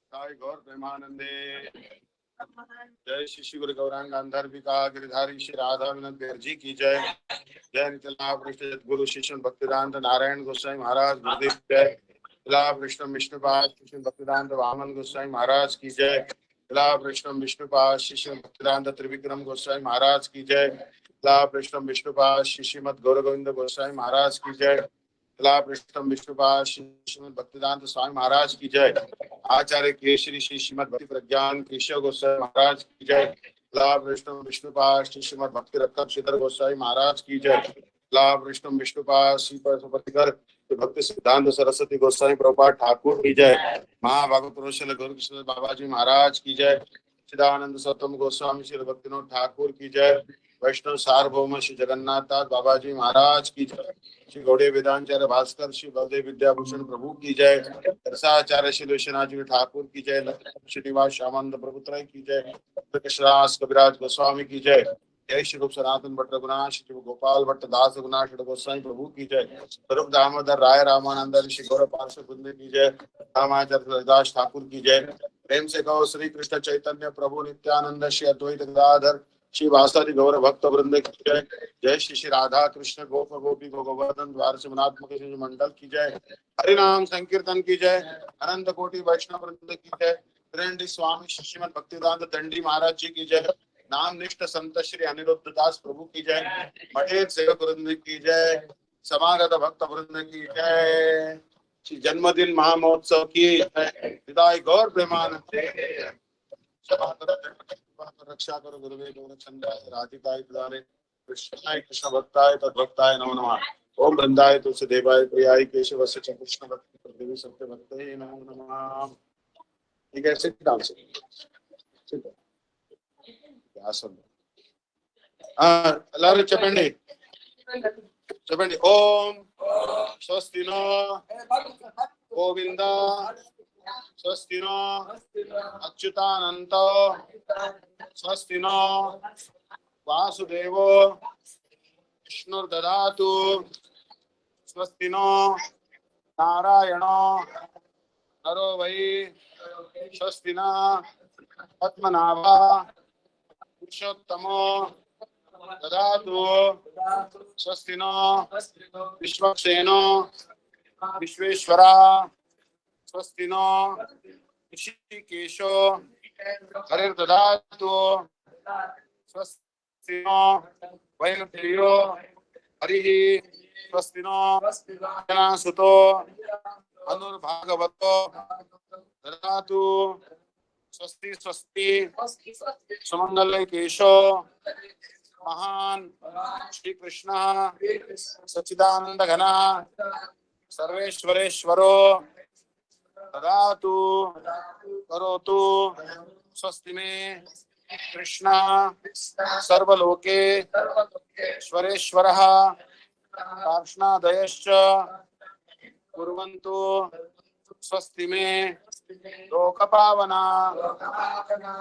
साई गौर प्रेमानंदे। जय श्री श्री गुरु गौरांग गांधार्विका गिरिधारी श्री राधा विनोद जी की जय। जय नितलाभ पृष्ठ गुरु शिष्य भक्तिदांत नारायण गोसाई महाराज गुरुदेव जय। लाभ विष्णु विष्णुपाद शिष्य भक्तिदांत वामन गोसाई महाराज की जय। लाभ विष्णु विष्णुपाद शिष्य भक्तिदांत त्रिविक्रम गोसाई महाराज की जय। लाभ विष्णु विष्णुपाद शिष्य मत गौर गोविंद गोसाई महाराज की जय। लाभ विष्णु विष्णुपाद श्रीमद भक्तिदांत स्वामी महाराज की जय। आचार्य केशरी श्री श्रीमद भक्ति प्रज्ञान केशव गोसाई महाराज की जय। लाभ विष्णु विष्णुपाद श्री श्रीमद भक्ति रत्न श्रीधर गोसाई महाराज की जय। लाभ विष्णु विष्णुपाद श्री पशुपतिकर भक्ति सिद्धांत सरस्वती गोसाई प्रभुपाद ठाकुर की जय। महाभागवत पुरुषोत्तम गौर कृष्ण बाबाजी महाराज की जय। चिदानंद सतम गोस्वामी श्री भक्तिनाथ ठाकुर की जय। वैष्णव सार्वभौम श्री जगन्नाथ बाबाजी महाराज की जय। श्री गौड़े वेदांचार्य भास्कर श्री बलदेव विद्याभूषण प्रभु की जय। रसाचार्य श्री विश्वनाथ जी ठाकुर की जय। श्रीनिवास श्यामानंद प्रभुत्रय की जय। कृष्णदास कविराज गोस्वामी की जय। जय श्री रूप सनातन भट्ट रघुनाथ श्री गोपाल भट्ट दास रघुनाथ गोस्वामी प्रभु की जय। स्वरूप दामोदर राय रामानंद ऋषि गौरव पार्श्व वृंद की जय। रामाचार्य दास ठाकुर की जय। प्रेम से कहो श्री कृष्ण चैतन्य प्रभु नित्यानंद श्री अद्वैत गदाधर श्री वासादि गौर भक्त वृंद की जय। जय श्री श्री राधा कृष्ण गोप गोपी गोवर्धन द्वार सिमनात्मक मंडल की जय। हरिनाम संकीर्तन की जय। अनंत कोटि वैष्णव वृंद की जय। त्रिंडी स्वामी श्रीमद भक्तिदांत दंडी महाराज जी की जय। नाम निष्ठ संत श्री अनिरुद्ध दास प्रभु की जय। मठेत सेवक वृंद की जय। समागत भक्त वृंद की जय। श्री जन्मदिन महामहोत्सव की विदाई गौर प्रेमानंदे। रक्षा करो गुरुवे गौरचंद्राय राधिकाय प्रदाने कृष्णाय कृष्ण भक्ताय तद्भक्ताय नमो नमः। ओम वृंदाय तुलसी देवाय प्रियाय केशव च कृष्ण भक्ति देवी सत्य भक्ते नमो नमः। ठीक है, सिट डाउन सिट क्या सब ಎಲ್ಲರೂ చెప్పండి చెప్పండి ఓం స్వస్తి नो गोविंद स्वस्ति नो अच्युतानंत स्वस्ति नो वासुदेवो विष्णुर्दधातु स्वस्ति नो नारायणो नरो वै स्वस्ति न पद्मनाभा पुरुषोत्तमो ददातु स्वस्ति नो विश्वक्सेनो विश्वेश्वरा स्वस्ति नो ऋषिकेशो हरिर्दधातु स्वस्ति नो वैनतेयो हरिः स्वस्ति नो जनासुतो अनुर्भागवतो ददातु स्वस्ति स्वस्ति सुमंगल केशो महान श्री कृष्ण सच्चिदानंद घना सर्वेश्वरेश्वरो ददातु करोतु स्वस्ति में कृष्ण सर्वलोके स्वरेश्वरः कार्ष्णादयश्च कुर्वन्तु स्वस्ति में लोकपावना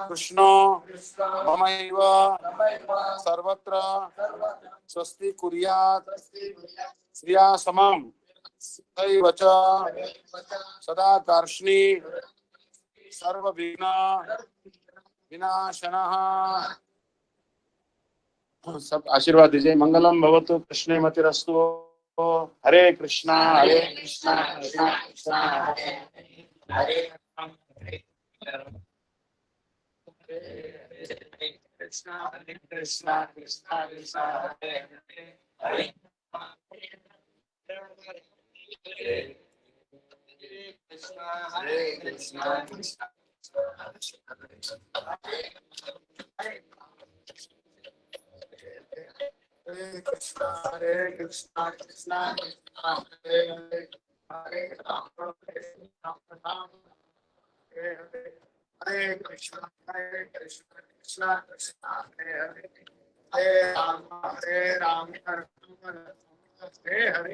कृष्णो ममैव सर्वत्र स्वस्ति कुर्यात् श्रिया समं तथैव च सदा कार्ष्णी सर्वविघ्न विनाशनः। सब आशीर्वाद दीजिए। मंगलम भवतु कृष्णे मतिरस्तु। हरे कृष्णा हरे कृष्णा कृष्णा कृष्णा हरे हरे कृष्णा हरे कृष्णा कृष्णा कृष्णा हरे हरे कृष्णा हरे कृष्णा कृष्णा हरे कृष्णा हरे कृष्णा कृष्णा कृष्णा हरे हरे हरे राम हरे हरे हरे कृष्णा कृष्णा कृष्णा हरे हरे हरे राम हरे हरे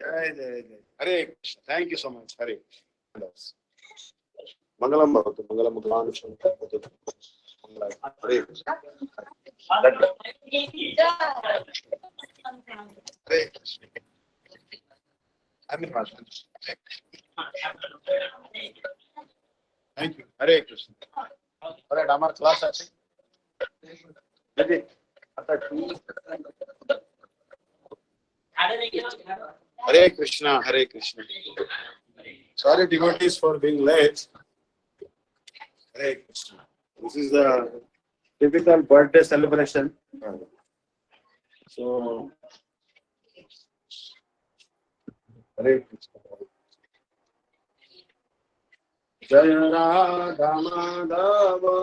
जय जय जय Hare Krishna. Thank you so much. हरे मंगलम भवतु मंगलम भगवान शंकर हरे कृष्ण हरे Krishna. Thank you. Hare Krishna. All right, our class is ready. Hare Krishna, Hare Krishna. Sorry, devotees, for being late. Hare Krishna. This is the typical birthday celebration. So, Hare Krishna. Jaya Radha Madhava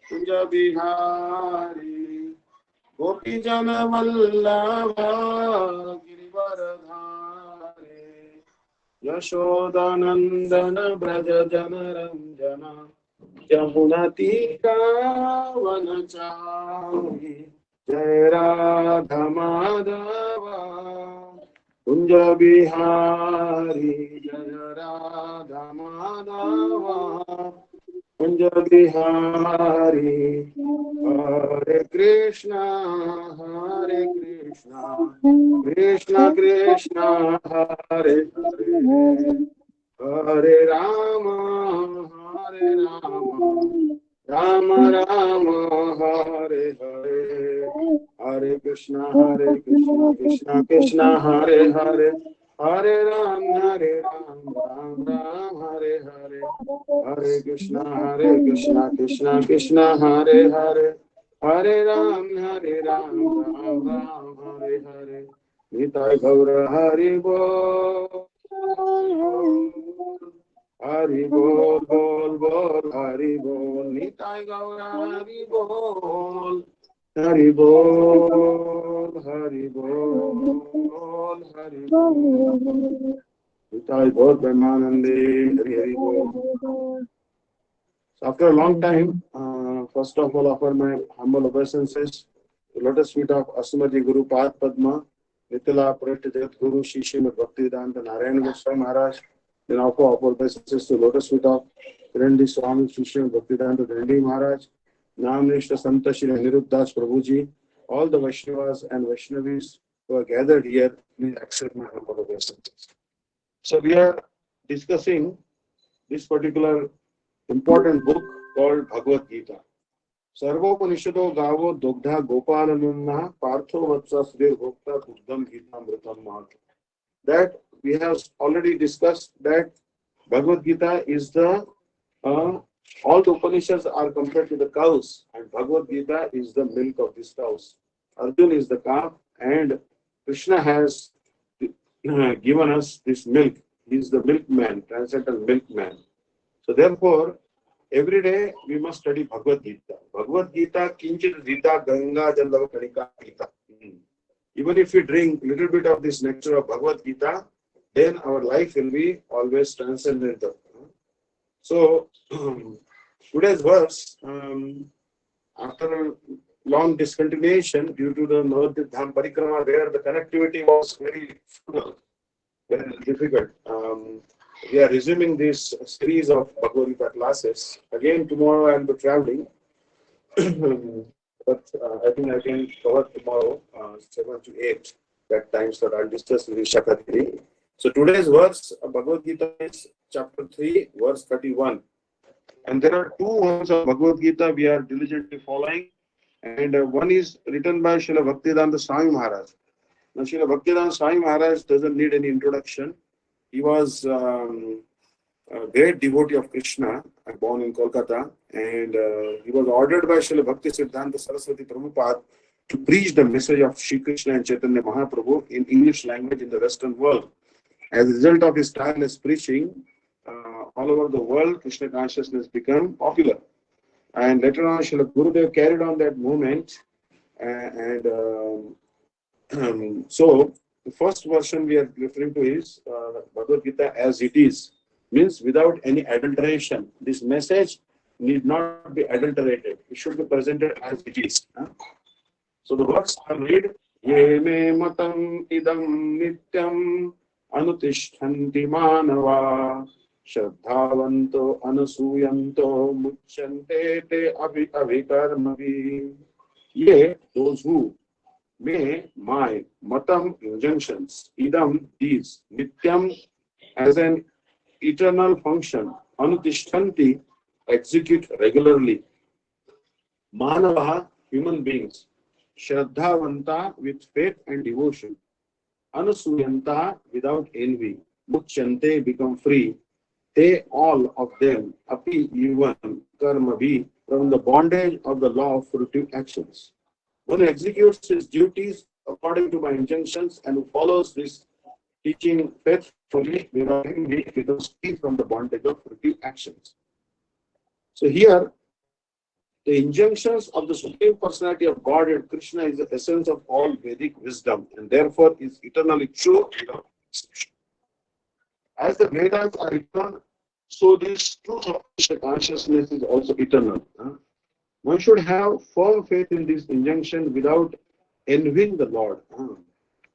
Kunja Bihari Gopi Jana Vallabha Girivaradhari Yashodanandana Braja Jana Ranjana Jamuna Tika Vanachari Jaya Radha Madhava Kunja Bihari Jaya Radha Madhava Kunja Bihari Hare Krishna Krishna Krishna Hare Hare Hare Rama Rama Rama Hare Hare Hare Krishna Krishna Krishna Hare Hare Hare Ram Ram Ram Hare Hare Hare Krishna Krishna Krishna Hare Hare Hare Ram Ram Ram Hare Hare Nitai Gaura Hari Bol Hari Bol Bol Bol Hari Bol Nitai Gaura Hari Bol Hari Bol Hari Bol Hari Bol Nitai Gaur Brahmanande Hari Hari Bol. So after a long time, first of all, offer my humble obeisances to lotus feet of Asumaji Guru Pad Padma, Nitila Purita Jagat Guru Shri Srimad Bhaktivedanta Narayana Goswami Maharaj. Then offer obeisances to lotus feet of Kirandi Swami Shri Srimad Bhaktivedanta Dandi Maharaj, Namnishta Santa Shri Aniruddhas Prabhuji, all the Vaishnavas and Vaishnavis who are gathered here, please accept my humble obeisances. So we are discussing this particular important book called Bhagavad Gita. Sarvopanishado Gavo Dogdha Gopalananna Partho Vatsa Sri Bhokta Dugdham Gita Amritam Mahat. That we have already discussed that Bhagavad Gita is the all the Upanishads are compared to the cows, and Bhagavad Gita is the milk of these cows. Arjuna is the calf, and Krishna has given us this milk. He is the milkman, transcendental milkman. So therefore, every day we must study Bhagavad Gita. Bhagavad Gita, Kinchit Rita Ganga Jallava Kanika Gita. Even if we drink a little bit of this nectar of Bhagavad Gita, then our life will be always transcendental. So, today's verse, after long discontinuation due to the Navadvip Dham Parikrama, where the connectivity was very difficult, we are resuming this series of Bhagavad Gita classes. Again, tomorrow I will be traveling, but I think I can cover tomorrow, 7 to 8, that time, so I'll discuss with Shakati. So today's verse, Bhagavad Gita is chapter 3, verse 31. And there are two verses of Bhagavad Gita we are diligently following. And one is written by Srila Bhaktivedanta Swami Maharaj. Now, Srila Bhaktivedanta Swami Maharaj doesn't need any introduction. He was a great devotee of Krishna, born in Kolkata, and he was ordered by Srila Bhakti Siddhanta Saraswati Prabhupada to preach the message of Shri Krishna and Chaitanya Mahaprabhu in English language in the Western world. As a result of his tireless preaching, all over the world, Krishna consciousness became popular. And later on, Srila Gurudev carried on that movement. So, the first version we are referring to is Bhagavad Gita as it is. Means without any adulteration. This message need not be adulterated. It should be presented as it is. So the words are read, Ye me matam idam nityam anutishtanti manava shraddhavanto anasuyanto muchyante te abhikarmavi. Ye, those who, may, my, matam, injunctions, idam, these, nityam, as an eternal function, anutishtanti, execute regularly. Manavaha, human beings, Shraddhavanta with faith and devotion, Anusuyanta without envy, Muchyante become free, they all of them, api even karmavi, from the bondage of the law of fruitive actions. One who executes his duties according to my injunctions and who follows this teaching faithfully without envy becomes free from the bondage of fruitive actions. So here the injunctions of the Supreme Personality of Godhead, Krishna, is the essence of all Vedic wisdom and therefore is eternally true without exception. As the Vedas are eternal, so this truth of Krishna consciousness is also eternal. One should have firm faith in this injunction without envying the Lord.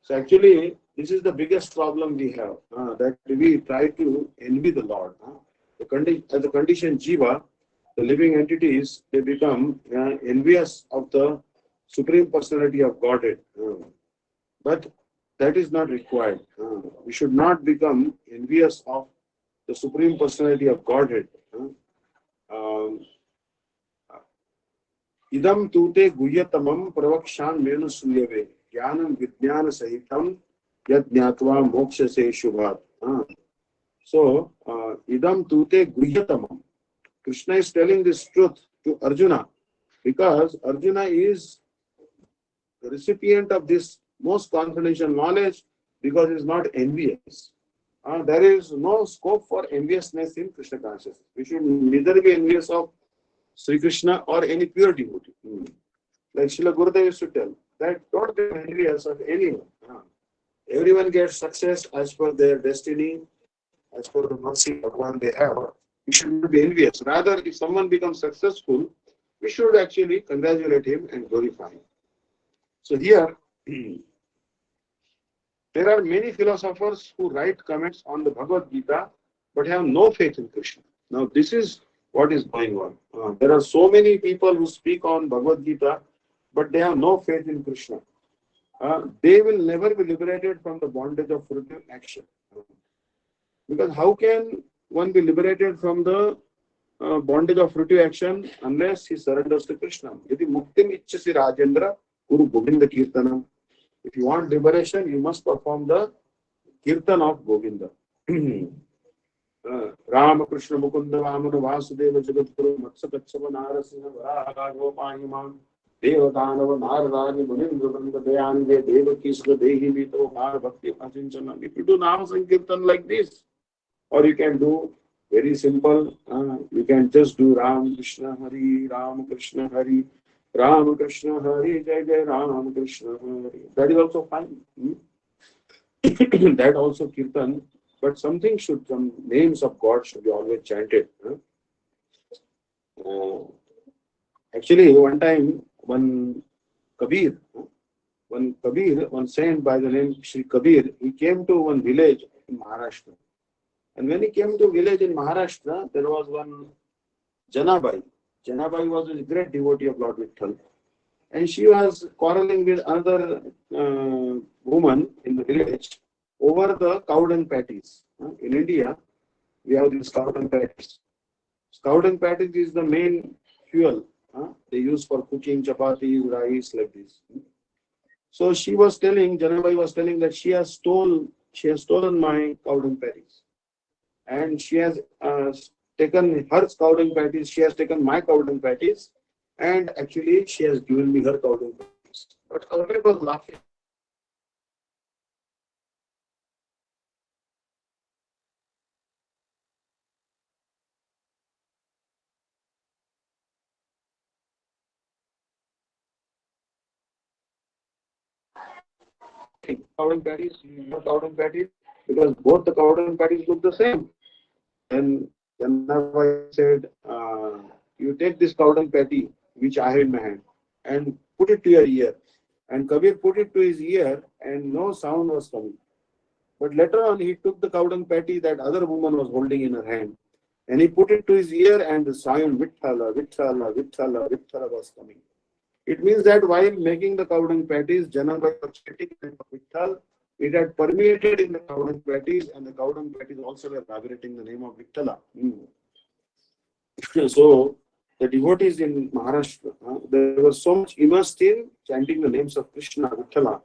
So actually, this is the biggest problem we have, that we try to envy the Lord. As a condition jiva, the living entities, they become envious of the Supreme Personality of Godhead. But that is not required. We should not become envious of the Supreme Personality of Godhead. Idam tute guhyatamam pravaksham menu sulyave jnanam vijnana sahitam yad jnatva moksha se shubhat. So, idam tute guhyatamam. Krishna is telling this truth to Arjuna because Arjuna is the recipient of this most confidential knowledge because he is not envious. There is no scope for enviousness in Krishna consciousness. We should neither be envious of Sri Krishna or any pure devotee. Like Srila Gurudev used to tell that don't be envious of anyone. Everyone gets success as per their destiny, as per the mercy of one they have. We should not be envious. Rather, if someone becomes successful, we should actually congratulate him and glorify him. So here, there are many philosophers who write comments on the Bhagavad Gita but have no faith in Krishna. Now, this is what is going on. There are so many people who speak on Bhagavad Gita but they have no faith in Krishna. They will never be liberated from the bondage of fruitive action. Because how can one be liberated from the bondage of fruitive action unless he surrenders to Krishna? Yadi muktim ichchasi Rajendra Guru Govinda Kirtanam. If you want liberation, you must perform the Kirtan of Govinda. Rama Krishna Mukunda Vamana Vasudeva Jagadguru Matsakachava Narasina Varaha Gopahimam Devadanava Naradani Munindra Vanda Dayange Devakisla Dehi Vito Har Bhakti Achinchanam. If you do Nama Sankirtan like this, or you can do very simple, you can just do Ram Krishna Hari, Ram Krishna Hari, Ram Krishna Hari, Jai Jai Ram Krishna Hari. That is also fine. That also Kirtan, but some names of God should be always chanted. Actually, one time, one saint by the name Sri Kabir, he came to one village in Maharashtra. And when he came to a village in Maharashtra, there was one Janabai. Janabai was a great devotee of Lord Vitthal. And she was quarreling with another woman in the village over the cow dung patties. In India, we have these cow dung patties. Cow dung patties is the main fuel they use for cooking chapati, rice, like this. So Janabai was telling that she has stolen my cow dung patties. And she has taken her cow dung patties, she has taken my cow dung patties, and actually she has given me her cow dung patties. But Kabir was laughing. Cow dung patties, not cow dung patties, because both the cow dung patties look the same. And Janabai said, you take this cow dung patty, which I have in my hand, and put it to your ear. And Kabir put it to his ear, and no sound was coming. But later on, he took the cow dung patty that other woman was holding in her hand, and he put it to his ear, and the sound Vithala, Vithala, Vithala, Vithala was coming. It means that while making the cow dung patties, Janabai was chanting Vitthal, It had permeated in the Gaudampattis, and the Gaudampattis also were vibrating the name of Vittala. So the devotees in Maharashtra, they were so much immersed in chanting the names of Krishna, Vittala.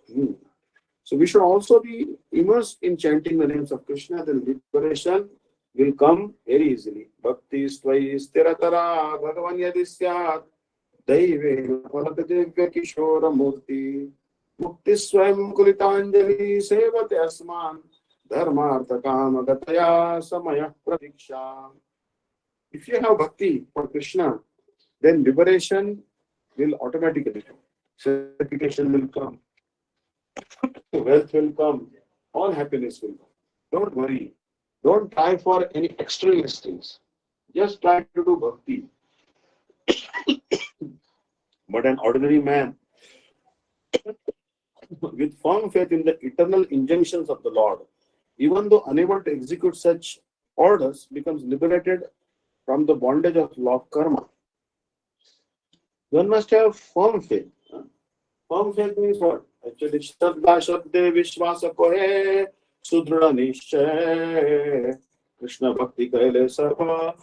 So we should also be immersed in chanting the names of Krishna. Then liberation will come very easily. Bhakti svai stiratara bhagavan yadisyat daive paladevya kishora murti mukti swayam kulitanjali sevate asman dharmartha kama gataya samaya pratiksha. If you have bhakti for Krishna, then liberation will automatically come. Certification will come. Wealth will come. All happiness will come. Don't worry. Don't try for any extraneous things. Just try to do bhakti. But an ordinary man with firm faith in the eternal injunctions of the Lord, even though unable to execute such orders, becomes liberated from the bondage of law of karma. One must have firm faith. Firm faith means what? Actually, Shraddha Shabde Vishwasa Kohe Sudra Nishchay Krishna Bhakti Kaile Sarva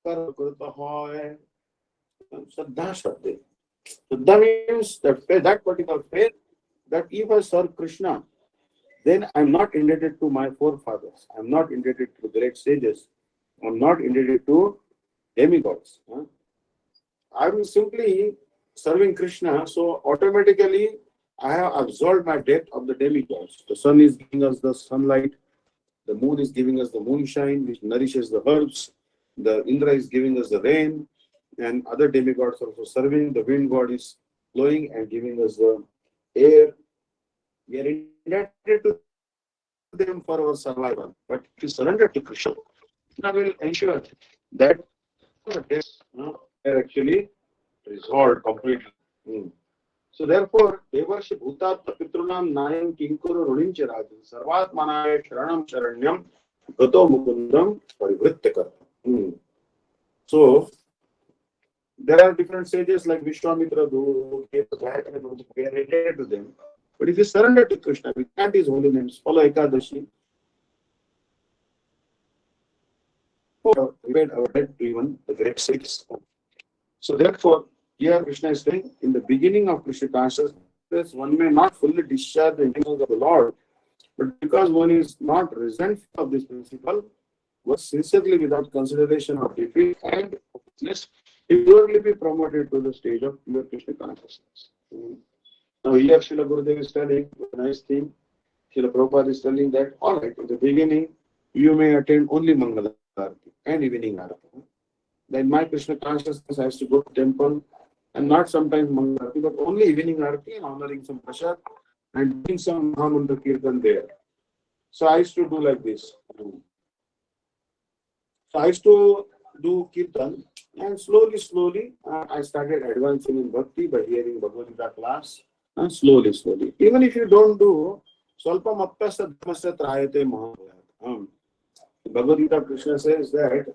Karkrita Hoy. Shraddha Shabde. Shraddha means that faith, that particular faith, that if I serve Krishna, then I'm not indebted to my forefathers. I'm not indebted to great sages. I'm not indebted to demigods. I'm simply serving Krishna, so automatically I have absolved my debt of the demigods. The sun is giving us the sunlight, the moon is giving us the moonshine, which nourishes the herbs, the Indra is giving us the rain, and other demigods are also serving. The wind god is blowing and giving us the air. We are indebted to them for our survival. But if you surrender to Krishna, I will ensure that the debts are actually resolved completely. So therefore, Devarshi Bhutatma Pitrunam Nayam Kinkuru Runincha Rajan Sarvatmanaya Sharanam Sharanyam Gato Mukundam Parivrittakar. So there are different sages like Vishwamitra who gave the back and we are related to them. But if you surrender to Krishna, we chant his holy names, follow Ekadashi, we paid our debt to even the great sages. So therefore, here Krishna is saying, in the beginning of Krishna consciousness, one may not fully discharge the intentions of the Lord, but because one is not resentful of this principle, works sincerely without consideration of defeat and hopelessness, he will surely be promoted to the stage of pure Krishna consciousness. Now here Srila Gurudev is telling a nice thing. Srila Prabhupada is telling that, all right, in the beginning, you may attend only Mangala Arati and evening Arati. Then my Krishna consciousness has to go to temple and not sometimes Mangala Arati, but only evening Arati and honoring some prasad and doing some Mahamantra Kirtan there. So I used to do like this. So I used to do Kirtan and slowly, I started advancing in Bhakti by hearing Bhagavad Gita class and slowly. Even if you don't do, Swalpam Appyasa Dhammasya Trayate Mahabhayat. Bhagavad Gita Krishna says that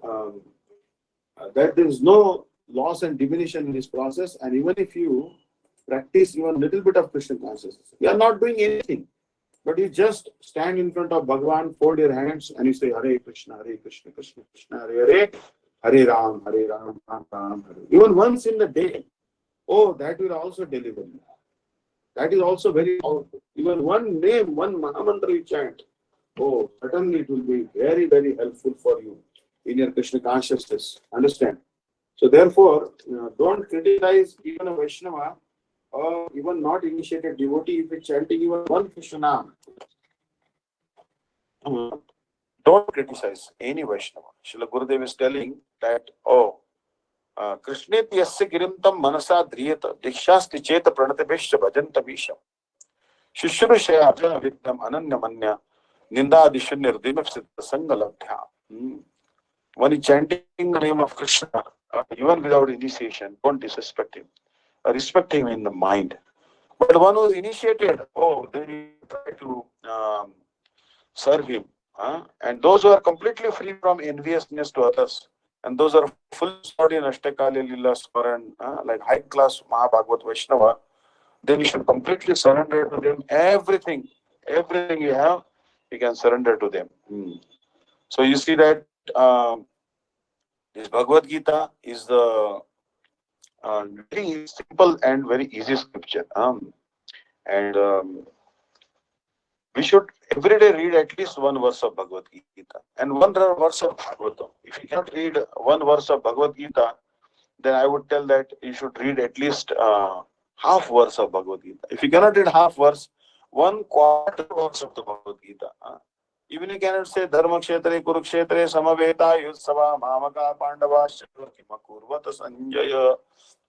that there is no loss and diminution in this process, and even if you practice even a little bit of Krishna consciousness, you are not doing anything, but you just stand in front of Bhagavan, fold your hands, and you say Hare Krishna, Krishna Krishna, Hare Hare, Hare Ram, Ram Ram, Hare. Even once in the day, oh, that will also deliver you. That is also very powerful. Even one name, one Mahamantra you chant, oh, certainly it will be very, very helpful for you in your Krishna consciousness. Understand? So therefore, don't criticize even a Vaishnava or even not initiated devotee if it's chanting even one Krishna name. Don't criticize any Vaishnava. Srila Gurudev is telling that, oh, Krishneti yasya girimtam manasa dhriyata dikshasti cheta pranataveshya bhajantam isham Shishrusaya ajana vikram ananya manya nindadisha nirdimapsita sangalabdhya. When he's chanting the name of Krishna, even without initiation, don't disrespect him. Respect him in the mind. But one who is initiated, oh, they try to serve him. And those who are completely free from enviousness to others, and those are full stored in Ashtakali Lila Swaran, like high class Mahabhagavad Vaishnava, then you should completely surrender to them everything. Everything you have, you can surrender to them. So you see that this Bhagavad Gita is the very simple and very easy scripture. And we should every day read at least one verse of Bhagavad Gita and one verse of Bhagavatam. If you cannot read one verse of Bhagavad Gita, then I would tell that you should read at least half verse of Bhagavad Gita. If you cannot read half verse, one quarter verse of the Bhagavad Gita. Even you cannot say Dharma Kshetre, Kurukshetre, Samaveta, Yutsava, Mamaka, Pandava, Kimakurvata, Sanjaya.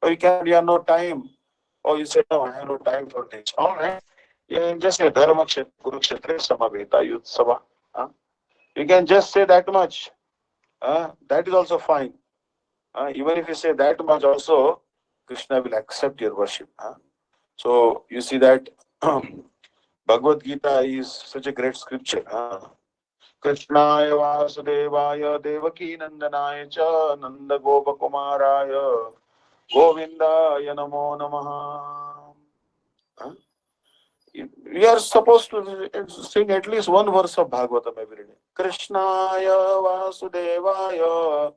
Or you cannot, you have no time. Or you say, no, I have no time for this. All right. You can just say Dharma Kshetra, Kurukshetra, Samaveta, Yutsava. You can just say that much. That is also fine. Even if you say that much also, Krishna will accept your worship. So you see that Bhagavad Gita is such a great scripture. Krishnaya Vasudevaya Devaki Nandanaya Cha Nanda Gopakumaraya Govindaya Namo Namaha. We are supposed to sing at least one verse of Bhagavatam every day. Krishnaya Vasudevaya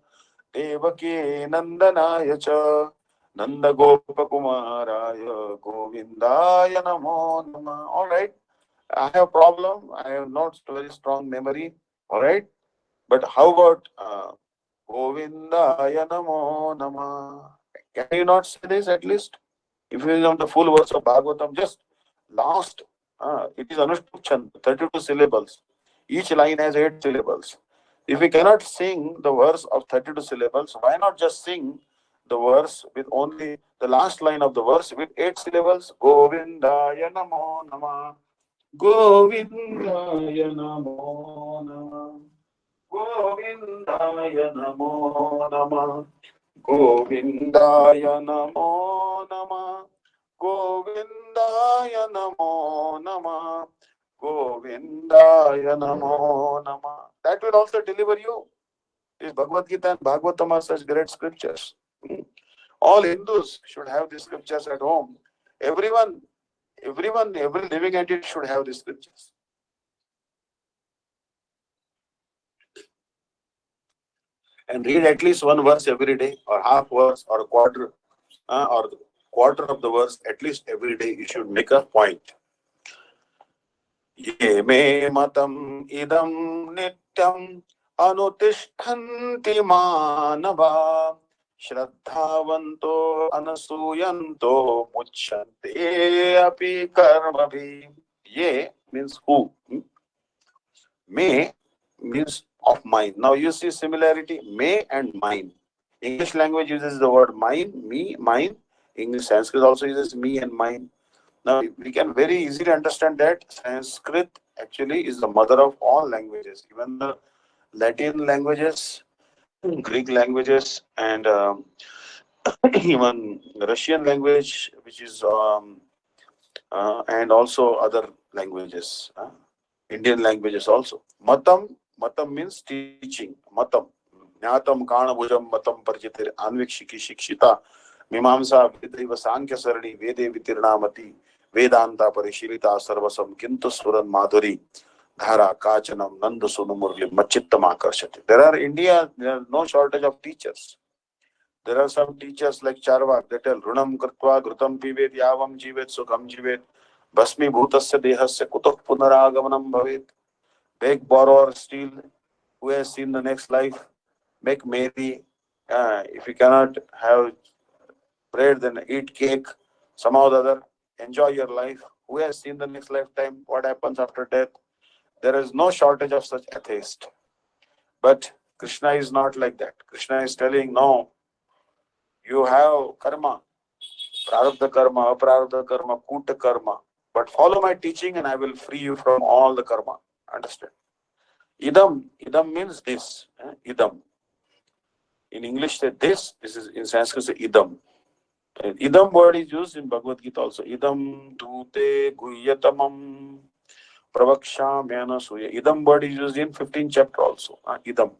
Devaki Nandanaya Cha Nanda Gopakumaraya Govindaya Namo Namaha. All right. I have a problem. I have not very strong memory. All right. But how about Govindaya Namo Nama? Can you not say this at least? If you know the full verse of Bhagavatam, just last, it is Anushtup Chand, 32 syllables. Each line has 8 syllables. If we cannot sing the verse of 32 syllables, why not just sing the verse with only the last line of the verse with 8 syllables? Govindaya Namo Nama. Govindaya Namo Nama. Govindaya Namo Nama. Govindaya Namo Nama. Govindaya Namo Nama. Govindaya Namo Nama. That will also deliver you. This Bhagavad Gita and Bhagavatam are such great scriptures. All Hindus should have these scriptures at home. Everyone, every living entity should have these scriptures. And read at least one verse every day, or half verse, or a quarter, or the quarter of the verse, at least every day you should make a point. Ye me matam idam nityam anutishtanti manava shraddhavanto anasuyanto muchyante api karmabhi. Ye means who. May means of mine. Now you see similarity, may and mine. English language uses the word mine, me, mine. English Sanskrit also uses me and mine. Now we can very easily understand that Sanskrit actually is the mother of all languages, even the Latin languages, Greek languages, and even Russian language, which is and also other languages, Indian languages also. Matam means teaching. Matam. Jnatam kana bhujam matam parjitir anvikshiki shikshita mimamsa vedaiva sankhya sarani vede vitirnamati vedanta parishilita sarvasam kintu suran madhuri dhara kachanam nanda sunumurli machittam akarshati. There are no shortage of teachers. There are some teachers like Charvak, they tell runam kartva grutam pivet yavam jivet sukham jivet basmi bhutasya dehasya kutoh punaragamanam bhavet. Beg, borrow, or steal. Who has seen the next life? Make merry. If you cannot have bread, then eat cake. Somehow or the other, enjoy your life. Who has seen the next lifetime? What happens after death? There is no shortage of such atheists. But Krishna is not like that. Krishna is telling, no, you have karma, prarabdha karma, aprarabdha karma, kuta karma. But follow my teaching and I will free you from all the karma. Understand? Idam means this. Idam. In English, say this. This is in Sanskrit, say idam. And idam word is used in Bhagavad Gita also. Idam dute guyyatamam pravakshamyana suya. Idam word is used in 15th chapter also. Idam.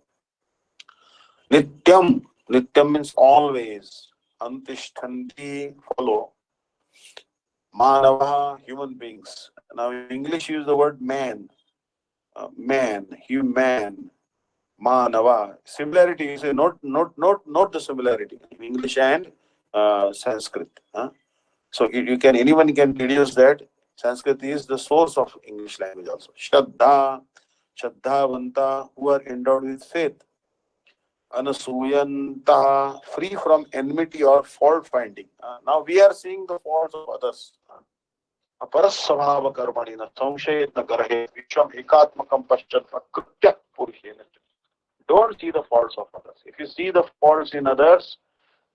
Nityam. Nityam means always. Antishtanti, follow. Manava, human beings. Now in English use the word man, man, human, Manava. Similarity is a not the similarity in English and Sanskrit. So anyone can deduce that Sanskrit is the source of English language also. Shraddha, Shraddhavanta, who are endowed with faith. Anasuyanta, free from enmity or fault finding. Now we are seeing the faults of others. Aparasvabhava karmani na samshayet na garhe visham ekatmakam paschat prakritya purushena. Don't see the faults of others. If you see the faults in others,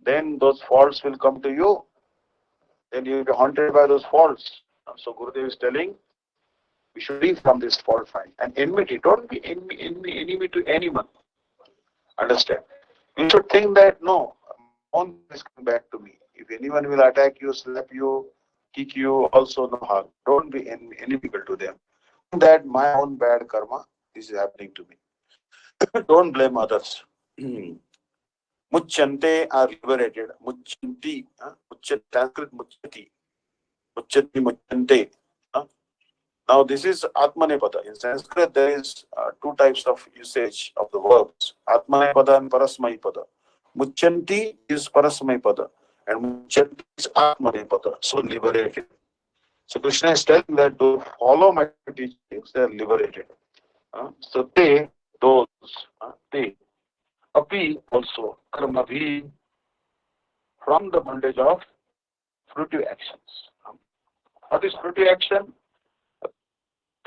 then those faults will come to you. Then you will be haunted by those faults. So Gurudev is telling, we should be from this fault find. And enmity, don't be enemy to anyone. Understand? You should think that, no, my own is coming back to me. If anyone will attack you, slap you, kick you, also no harm. Don't be inimical to them. Think that my own bad karma, this is happening to me. Don't blame others. Muchante are liberated. Muchanti, Sanskrit muchati. Muchati, muchante. Now this is Atmanepada. In Sanskrit there is two types of usage of the verbs. Atmanepada and Parasmaipada. Muchanti is Parasmaipada and Muchanti is Atmanepada. So liberated. So Krishna is telling that to follow my teachings, they are liberated. So they, api also, karmabhi, from the bondage of fruitive actions. What is fruitive action?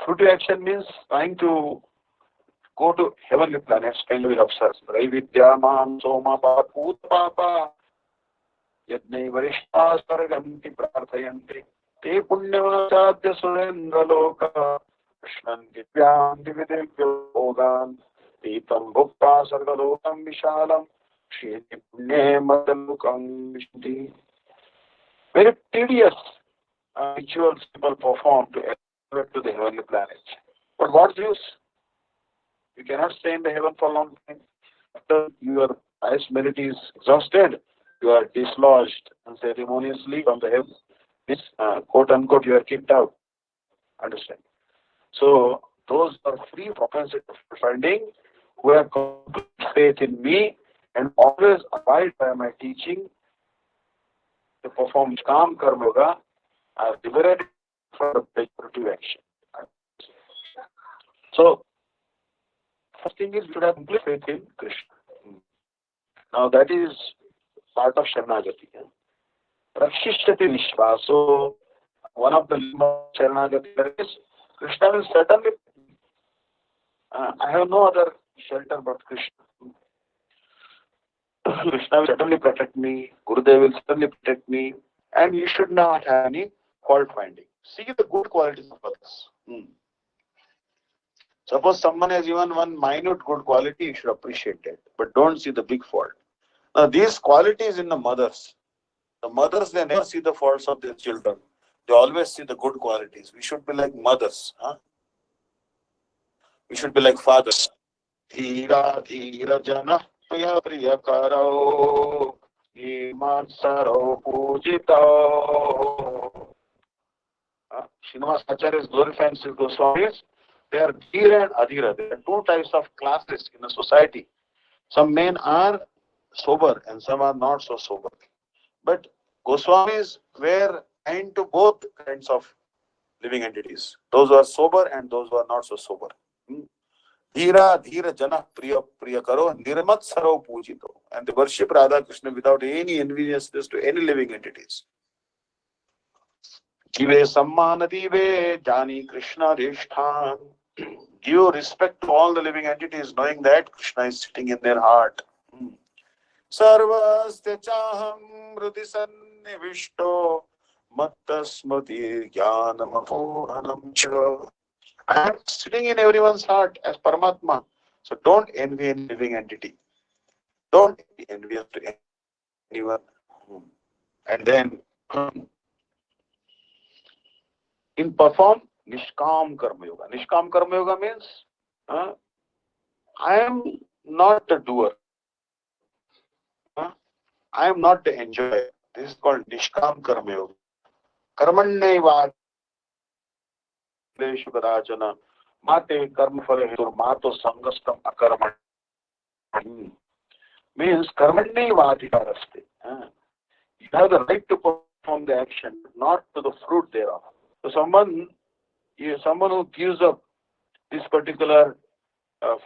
Fruitive action means trying to go to heavenly planets, kind of obsessed. Raividya mam soma put papa yadnai varishta sarganti prarthayanti te punyavasadya surendra loka krishnan divyam dividevyo bogan tetam bhukta sargalokam vishalam shriti punye madalukam vishti. Very tedious rituals people perform to to the heavenly planets. But what use? You cannot stay in the heaven for a long time. After your highest merit is exhausted, you are dislodged unceremoniously from the heaven. This, quote unquote, you are kicked out. Understand? So, those are free from finding who have complete faith in me and always abide by my teaching to perform Kam Karma Yoga are liberated from the destructive action. So, first thing is you should have complete faith in Krishna. Now that is part of Sharanagati. Prakshishyati Vishvaso, one of the Sharanagati is Krishna will certainly, I have no other shelter but Krishna. Krishna will certainly protect me, Gurudev will certainly protect me, and you should not have any fault finding. See the good qualities of others. Suppose someone has even one minute good quality, you should appreciate that. But don't see the big fault. Now these qualities in the mothers, they never see the faults of their children. They always see the good qualities. We should be like mothers. We should be like fathers. Dhira dhira jana priya priya karo imansaro pujito. Srinivas Acharya is glorifying Sri Goswamis. They are Dhira and Adhira. There are two types of classes in a society. Some men are sober and some are not so sober. But Goswamis were kind to both kinds of living entities. Those who are sober and those who are not so sober. Dhira dhira jana priya priya karo nirmat saro pujito. And they worship Radha Krishna without any enviousness to any living entities. Give Sammana Dive, Jani Krishna Rishthan. Give respect to all the living entities, knowing that Krishna is sitting in their heart. Sarvasya chaham hridisannivishto mattasmati jnanamapohanam cha. I am sitting in everyone's heart as Paramatma. So don't envy any living entity. Don't be envious to anyone. And then in perform Nishkam Karma Yoga. Nishkam Karma Yoga means I am not the doer. I am not the enjoyer. This is called Nishkam Karma Yoga. Karmanneva Leshu Kadachana Mate Karma Hetur Mato Sangastam Akarman means Karmanneva Adhikaraste. You have the right to perform the action, not to the fruit thereof. So someone who gives up this particular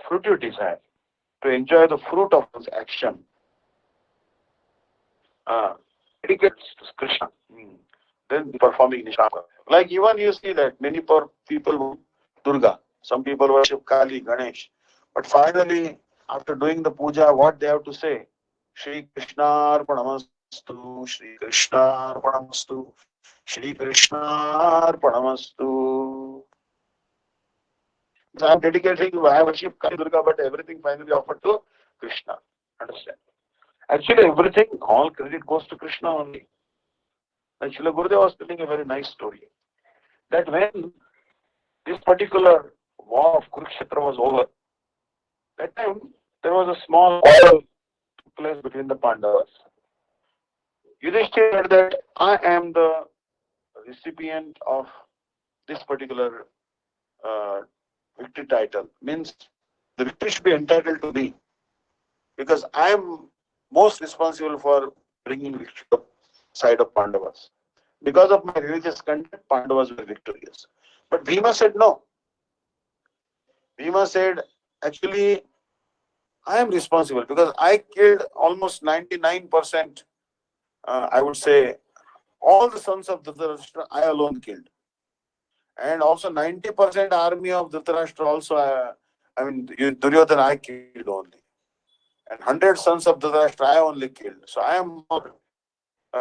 fruit you desire to enjoy the fruit of his action, dedicates to Krishna. Then performing Nishama. Like even you see that many people Durga, some people worship Kali, Ganesh, but finally after doing the puja, what they have to say? Shri Krishna Arpanamastu, Shri Krishna Arpanamastu, Shri Krishna Arpanamastu. So I am dedicating, I worship Kali Durga, but everything finally offered to Krishna. Understand? Actually, everything, all credit goes to Krishna only. And Srila Gurudev was telling a very nice story. That when this particular war of Kurukshetra was over, that time there was a small quarrel took place between the Pandavas. Yudhishthira said that I am the recipient of this particular victory title. Means the victory should be entitled to me because I am most responsible for bringing victory to the side of Pandavas. Because of my religious conduct, Pandavas were victorious. But Bhima said no. Bhima said, actually, I am responsible because I killed almost 99%, I would say, all the sons of Dhritarashtra, I alone killed. And also 90% army of Dhritarashtra also, Duryodhana, I killed only. And 100 sons of Dhritarashtra, I only killed. So I am more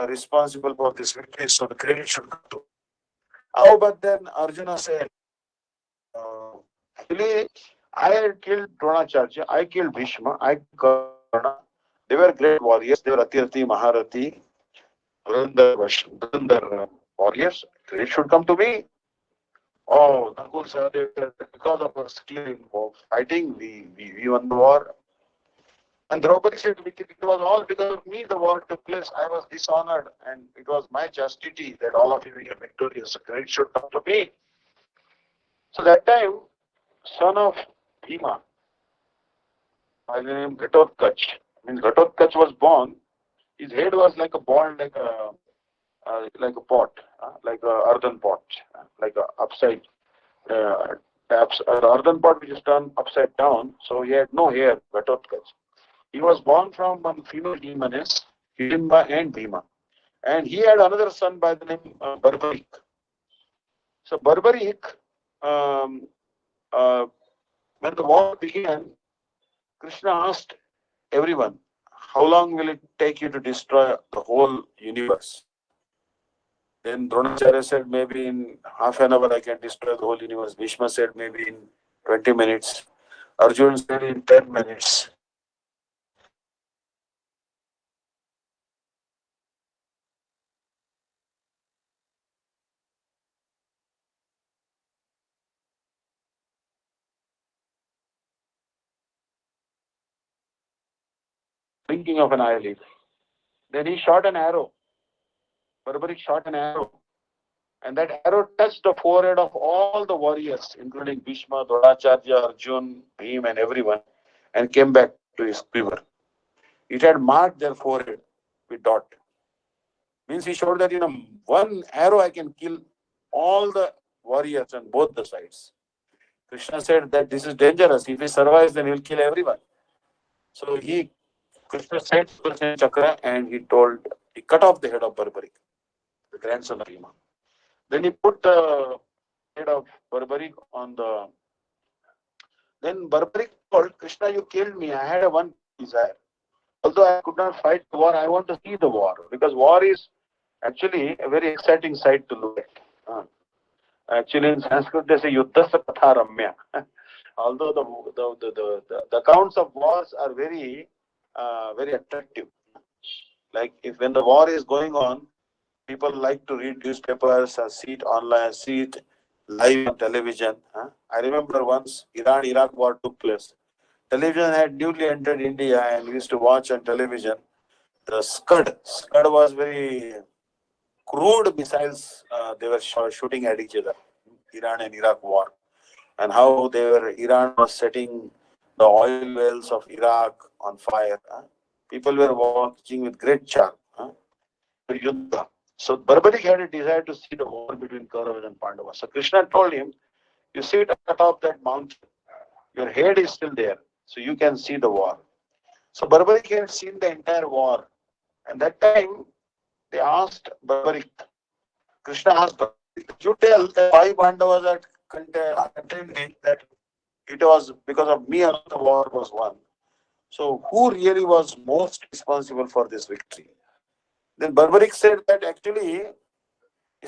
responsible for this victory, so the credit should come to. Oh, but then Arjuna said, actually, I killed Dronacharya, I killed Bhishma, I killed Karna. They were great warriors, they were Atirthi, Maharati, Dhurandhar warriors. Credit should come to me. Oh, Nakul Sahadev, because of us killing, fighting, we won the war. And Draupadi said, it was all because of me the war took place. I was dishonored, and it was my chastity that all of you became victorious. So credit should come to me. So that time, son of Bhima, by the name Ghatotkach, means Ghatotkach was born. His head was like a ball, like a pot, like a earthen pot, like a upside, the earthen pot which is turned upside down. So he had no hair, Ghatotkach. He was born from one female demoness, Hidimba and Bhima. And he had another son by the name Barbarik. So Barbarik, when the war began, Krishna asked everyone, how long will it take you to destroy the whole universe? Then Dronacharya said, maybe in half an hour I can destroy the whole universe. Bhishma said, maybe in 20 minutes. Arjuna said, in 10 minutes. Thinking of an eyelid. Then he shot an arrow. Barbarik shot an arrow. And that arrow touched the forehead of all the warriors, including Bhishma, Dronacharya, Arjun, Bhim, and everyone, and came back to his quiver. It had marked their forehead with dot. Means he showed that in one arrow I can kill all the warriors on both the sides. Krishna said that this is dangerous. If he survives, then he will kill everyone. So Krishna said Sudarshan Chakra, and he cut off the head of Barbarik, the grandson of Bhima. Then he put the head of Barbarik on the. Then Barbarik told Krishna, you killed me. I had one desire. Although I could not fight the war, I want to see the war, because war is actually a very exciting sight to look at. Actually, in Sanskrit they say Yuddhasa Katha Ramya. Although the accounts of wars are very very attractive. Like when the war is going on, people like to read newspapers, see it online, see it live on television. I remember once Iran-Iraq war took place. Television had newly entered India, and we used to watch on television. The Scud was very crude missiles they were shooting at each other, Iran and Iraq war, and how Iran was setting the oil wells of Iraq on fire. People were watching with great charm. Yuddha. So Barbaric had a desire to see the war between Kauravas and Pandavas. So Krishna told him, you sit atop that mountain, your head is still there, so you can see the war. So Barbaric had seen the entire war. And that time they asked Barbaric, Krishna asked Barbaric, you tell the five Pandavas that attended that it was because of me alone the war was won. So who really was most responsible for this victory? Then Barbaric said that actually,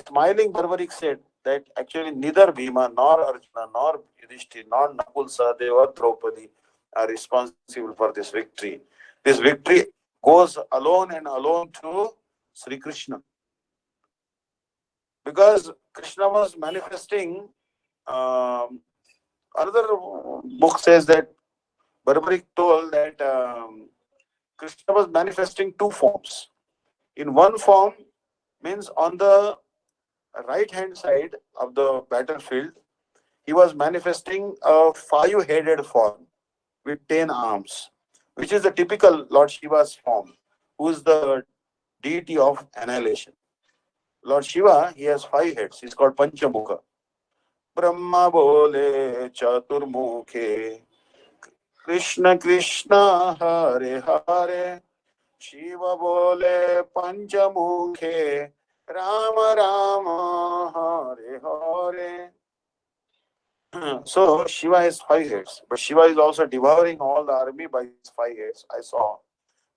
smiling Barbaric said that actually neither Bhima nor Arjuna nor Yudhishthir nor Nakul Sahadev or Draupadi are responsible for this victory. This victory goes alone and alone to Sri Krishna. Because Krishna was manifesting, another book says that Barbaric told that Krishna was manifesting two forms. In one form, means on the right hand side of the battlefield, he was manifesting a five-headed form with 10 arms, which is the typical Lord Shiva's form, who is the deity of annihilation. Lord Shiva, he has five heads. He's called Panchamukha. Brahma bole chaturmukhe, Krishna Krishna Hare Hare, Shiva bole Panchamukhe, Rama Rama Hare Hare. So Shiva has five heads, but Shiva is also devouring all the army by his five heads. I saw.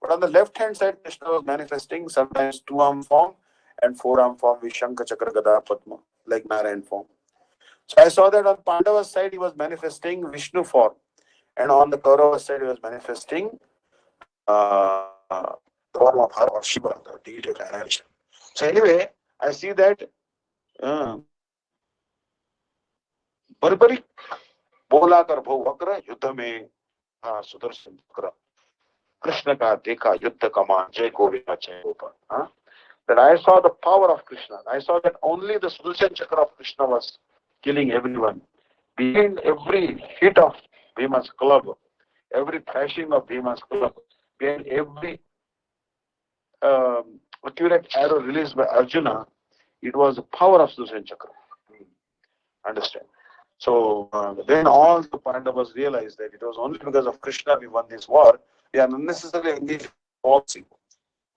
But on the left hand side, Krishna was manifesting sometimes two-arm form and four-arm form with Shankha Chakra Gada Padma, like Narayan form. So I saw that on Pandava's side he was manifesting Vishnu form, and on the Kaurava side he was manifesting the form of her or Shiva, the deity of annihilation. So anyway, I see that Barbarik बोला कर भो वक्र युद्ध में सुदर्शन चक्र कृष्ण का देखा युद्ध कमान जय गोविंद जय Gopal. That I saw the power of Krishna. I saw that only the Sudarshan Chakra of Krishna was killing everyone. Behind every hit of Bhima's club, every thrashing of Bhima's club, behind every accurate arrow released by Arjuna, it was the power of Sudarshan Chakra. Understand? So then all the Pandavas realized that it was only because of Krishna we won this war. We are unnecessarily engaged in boxing.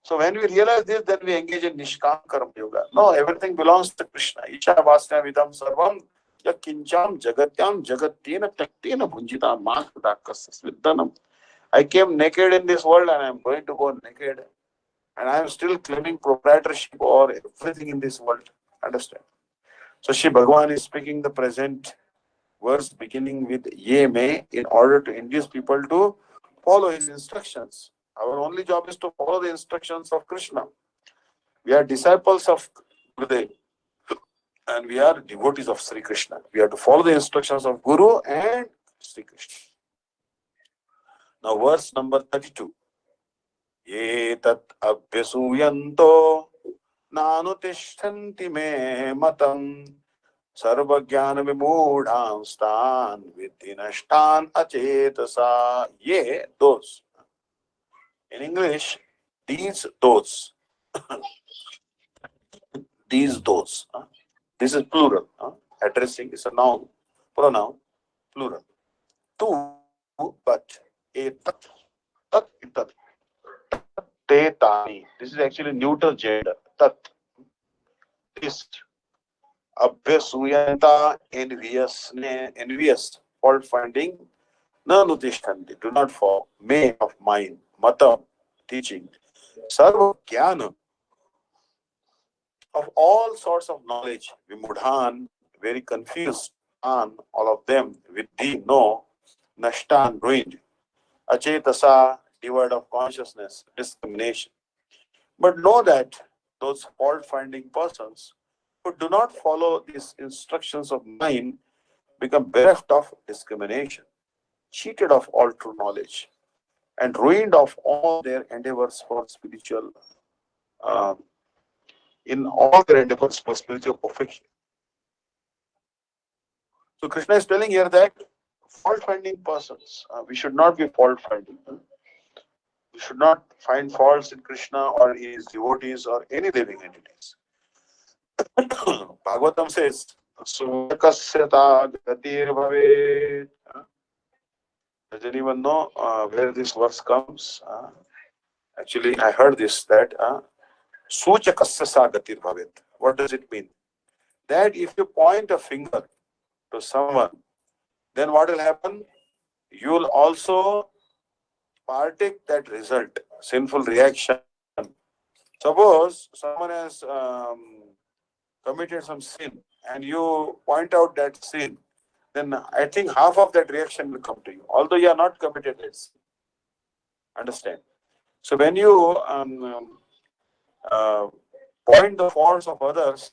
So when we realize this, then we engage in Nishkam Karma Yoga. No, everything belongs to Krishna. Isha Vasna Vidam Sarvam Yakincham Jagatyam Jagatina Taktina Bhunjita Makadakas Viddanam. I came naked in this world and I am going to go naked. And I am still claiming proprietorship over everything in this world. Understand? So Shri Bhagavan is speaking the present verse beginning with Ye May in order to induce people to follow his instructions. Our only job is to follow the instructions of Krishna. We are disciples of Gurudev and we are devotees of Sri Krishna. We have to follow the instructions of Guru and Sri Krishna. Now verse number 32. Ye tat abhyasuyanto nanutishtanti me matam sarvajnana vimudhanstan vidhinashtan achetasa. Ye, those. In English, those. Those. This is plural. Addressing is a noun, pronoun, plural. Tu, but, etat, tat, itat, te, tani. This is actually neutral gender. Tat, this, abhyasuyanta, envious, fault finding, nanutishtanti, do not fall, may of mind, matam, teaching, sarva jnana, of all sorts of knowledge, vimudhan, very confused, an, all of them, vidhi, no, nashtan, ruined, achetasa, devoid of consciousness, discrimination. But know that those fault-finding persons who do not follow these instructions of mine become bereft of discrimination, cheated of all true knowledge, and ruined of all their endeavors for spiritual in all their endeavors for spiritual perfection. So Krishna is telling here that fault-finding persons, we should not be fault-finding. We should not find faults in Krishna or in his devotees or any living entities. Bhagavatam says, Suyakasyata gatir bhavet. Does anyone know where this verse comes? Actually, I heard this that Suchakasya sa gatir bhavet. What does it mean? That if you point a finger to someone, then what will happen? You will also partake that result, sinful reaction. Suppose someone has committed some sin and you point out that sin, then I think half of that reaction will come to you, although you are not committed that sin. Understand? So when you uh, point the faults of others,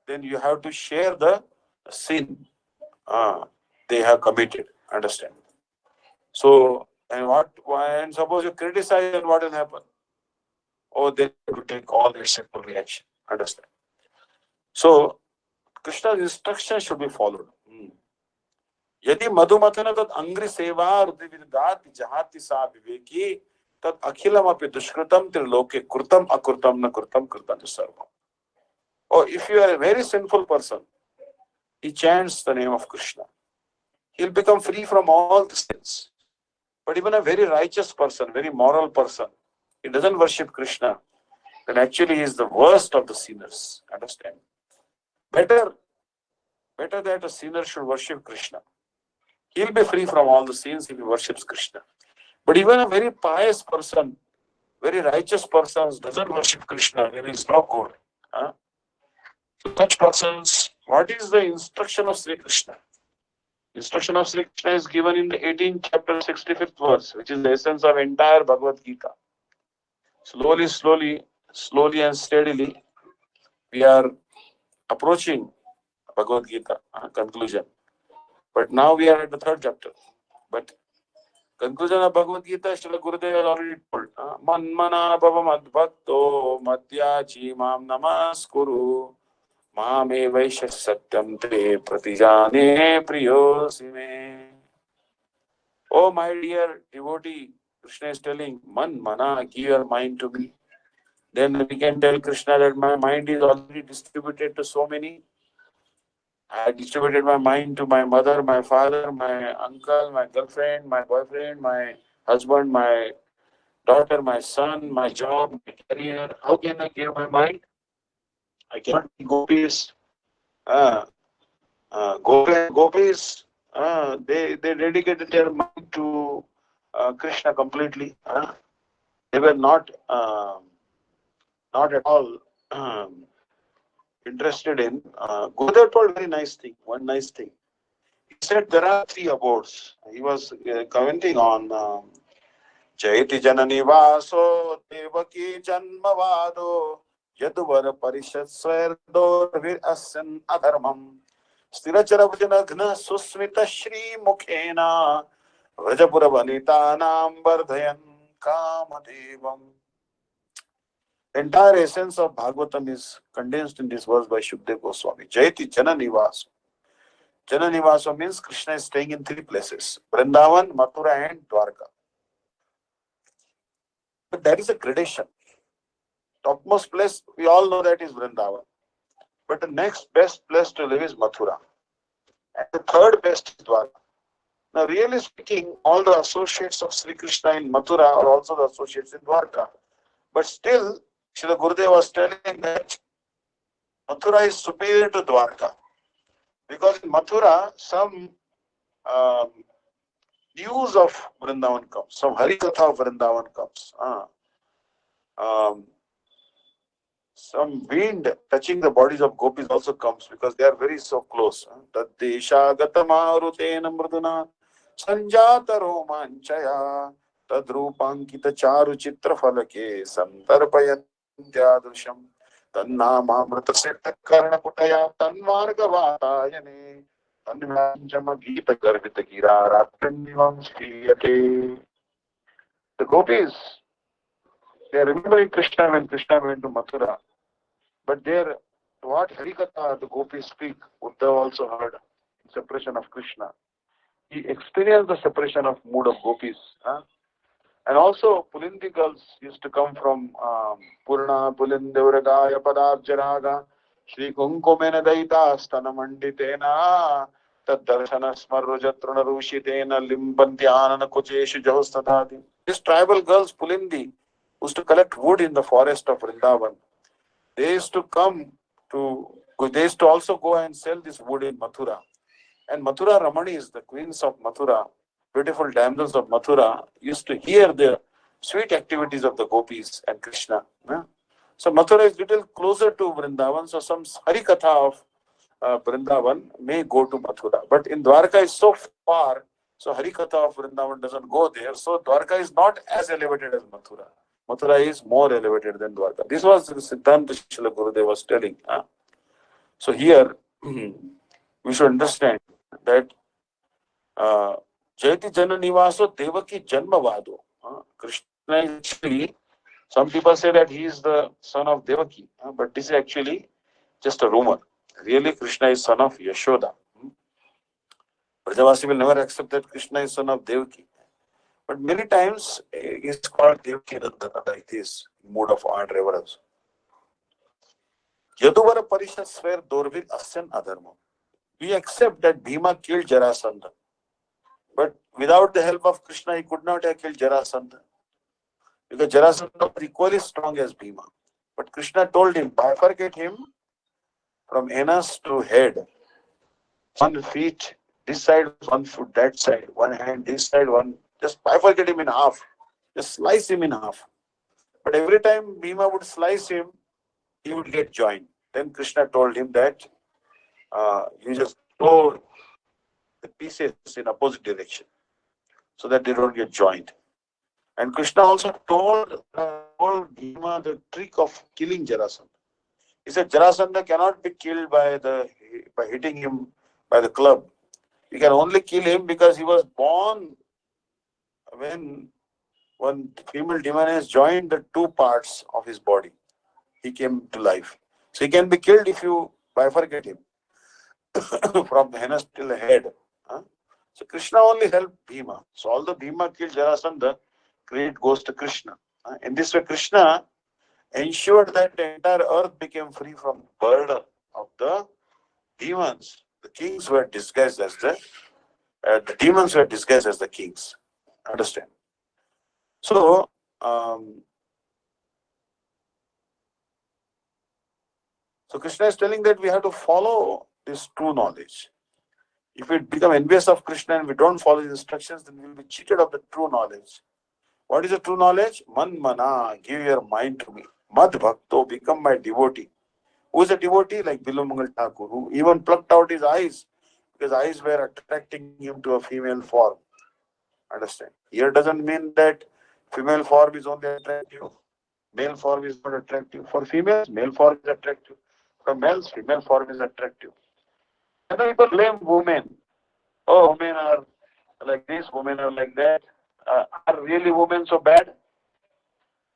then you have to share the sin they have committed. Understand? So, and suppose you criticize, then what will happen? Oh, they have to take all their simple reaction. Understand? So, Krishna's instruction should be followed. यदि मधुमथन तद अंग्रि सेवा रुदिविदाति जहाति सा विवेकी तद अखिलम अपि दुष्कृतम त्रिलोके कृतम अकृतम न कृतम कृतम सर्वम. Or if you are a very sinful person, he chants the name of Krishna, he'll become free from all the sins. But even a very righteous person, very moral person, he doesn't worship Krishna, then actually he is the worst of the sinners. Understand? Better that a sinner should worship Krishna. He'll be free from all the sins if he worships Krishna. But even a very pious person, very righteous person doesn't worship Krishna, then he's not good. So such persons, what is the instruction of Sri Krishna? Instruction of Sri Krishna is given in the 18th chapter, 65th verse, which is the essence of entire Bhagavad Gita. Slowly and steadily, we are approaching Bhagavad Gita conclusion. But now we are at the 3rd chapter. But conclusion of Bhagavad Gita, Srila Gurudev has already told. Manmana bhava madbhakto madhyachi mam namaskuru mame vaishya satyam te pratijane priyosi me. Oh my dear devotee, Krishna is telling, mana, give your mind to me. Then we can tell Krishna that my mind is already distributed to so many. I distributed my mind to my mother, my father, my uncle, my girlfriend, my boyfriend, my husband, my daughter, my son, my job, my career. How can I give my mind? I cannot be gopis. Gopis, they dedicated their mind to Krishna completely. They were not at all interested in. Gurudev told one nice thing. He said there are 3 abodes. He was commenting on Jayati Janani Vaso Devaki Janmavado Yaduvara Parishad Swardo Vir Asan Adharmam Stiracharabhajanagna Susmita Shri Mukhena Vrajapura Vanitanam Vardhayan Kamadevam. Entire essence of Bhagavatam is condensed in this verse by Shukdev Goswami. Jayati Jananivasa. Jananivasa means Krishna is staying in 3 places: Vrindavan, Mathura, and Dwarka. But there is a gradation. Topmost place, we all know that is Vrindavan. But the next best place to live is Mathura. And the 3rd best is Dwarka. Now, really speaking, all the associates of Sri Krishna in Mathura are also the associates in Dwarka. But still, Srila Gurudev was telling that Mathura is superior to Dwarka. Because in Mathura, some news of Vrindavan comes, some Harikatha of Vrindavan comes. Some wind touching the bodies of gopis also comes because they are very so close. Taddesha gatamarutena mriduna sanjata romanchaya tadrupankita charu chitra falake santarpayantyadrusham tannamamrita setta karna putaya tanmargavatayane tanvanjama gita garbita gira ratrandivam shriyate. The gopis, they are remembering Krishna when Krishna went to Mathura. But there, what Harikatha the gopis speak, Uddhava also heard separation of Krishna. He experienced the separation of mood of gopis. And also, Pulindi girls used to come from Purna, Pulindevragaya, Padabjaraga, Shri Kunkumena Daita, Stanamanditena, Taddarshana Smarrujatruna Rushitena, Limpantyana Kucheshu Jahostatati. These tribal girls, Pulindi, used to collect wood in the forest of Vrindavan. They used to they used to also go and sell this wood in Mathura. And Mathura Ramanis, the queens of Mathura, beautiful damsels of Mathura, used to hear the sweet activities of the gopis and Krishna. So Mathura is little closer to Vrindavan, so some Harikatha of Vrindavan may go to Mathura. But in Dwarka is so far, so Harikatha of Vrindavan doesn't go there. So Dwarka is not as elevated as Mathura. Mathura is more elevated than Dwarka. This was the Siddhanta Srila Gurudev was telling. So here, we should understand that Jayati Jana Nivaso Devaki Janmavado. Krishna is actually, some people say that he is the son of Devaki, but this is actually just a rumor. Really, Krishna is son of Yashoda. Brajavasi will never accept that Krishna is son of Devaki. But many times he is called Devaki Nandana, like this mode of art reverence. Yaduvara Parishad swear Dorvik Asyan Adharma. We accept that Bhima killed Jarasandha. But without the help of Krishna, he could not have killed Jarasandha. Because Jarasandha was equally strong as Bhima. But Krishna told him, bifurcate him from anus to head. 1 feet this side, 1 foot that side, 1 hand this side, just bifurcate him in half. Just slice him in half. But every time Bhima would slice him, he would get joined. Then Krishna told him that you just throw the pieces in opposite direction so that they don't get joined. And Krishna also told Bhima the trick of killing Jarasandha. He said Jarasandha cannot be killed by hitting him by the club. You can only kill him because he was born when one female demon has joined the 2 parts of his body. He came to life. So he can be killed if you bifurcate him from the anus till the head. So Krishna only helped Bhima. So although Bhima killed Jarasandha, credit goes to Krishna. In this way, Krishna ensured that the entire earth became free from the burden of the demons. The kings were disguised as the demons were disguised as the kings. Understand? So, so Krishna is telling that we have to follow this true knowledge. If we become envious of Krishna and we don't follow his instructions, then we will be cheated of the true knowledge. What is the true knowledge? Man mana, give your mind to me. Mad bhakto, become my devotee. Who is a devotee? Like Bilumangal Thakur, who even plucked out his eyes because eyes were attracting him to a female form. Understand? Here doesn't mean that female form is only attractive. Male form is not attractive. For females, male form is attractive. For males, female form is attractive. And people blame women. Oh, women are like this, women are like that. Are really women so bad?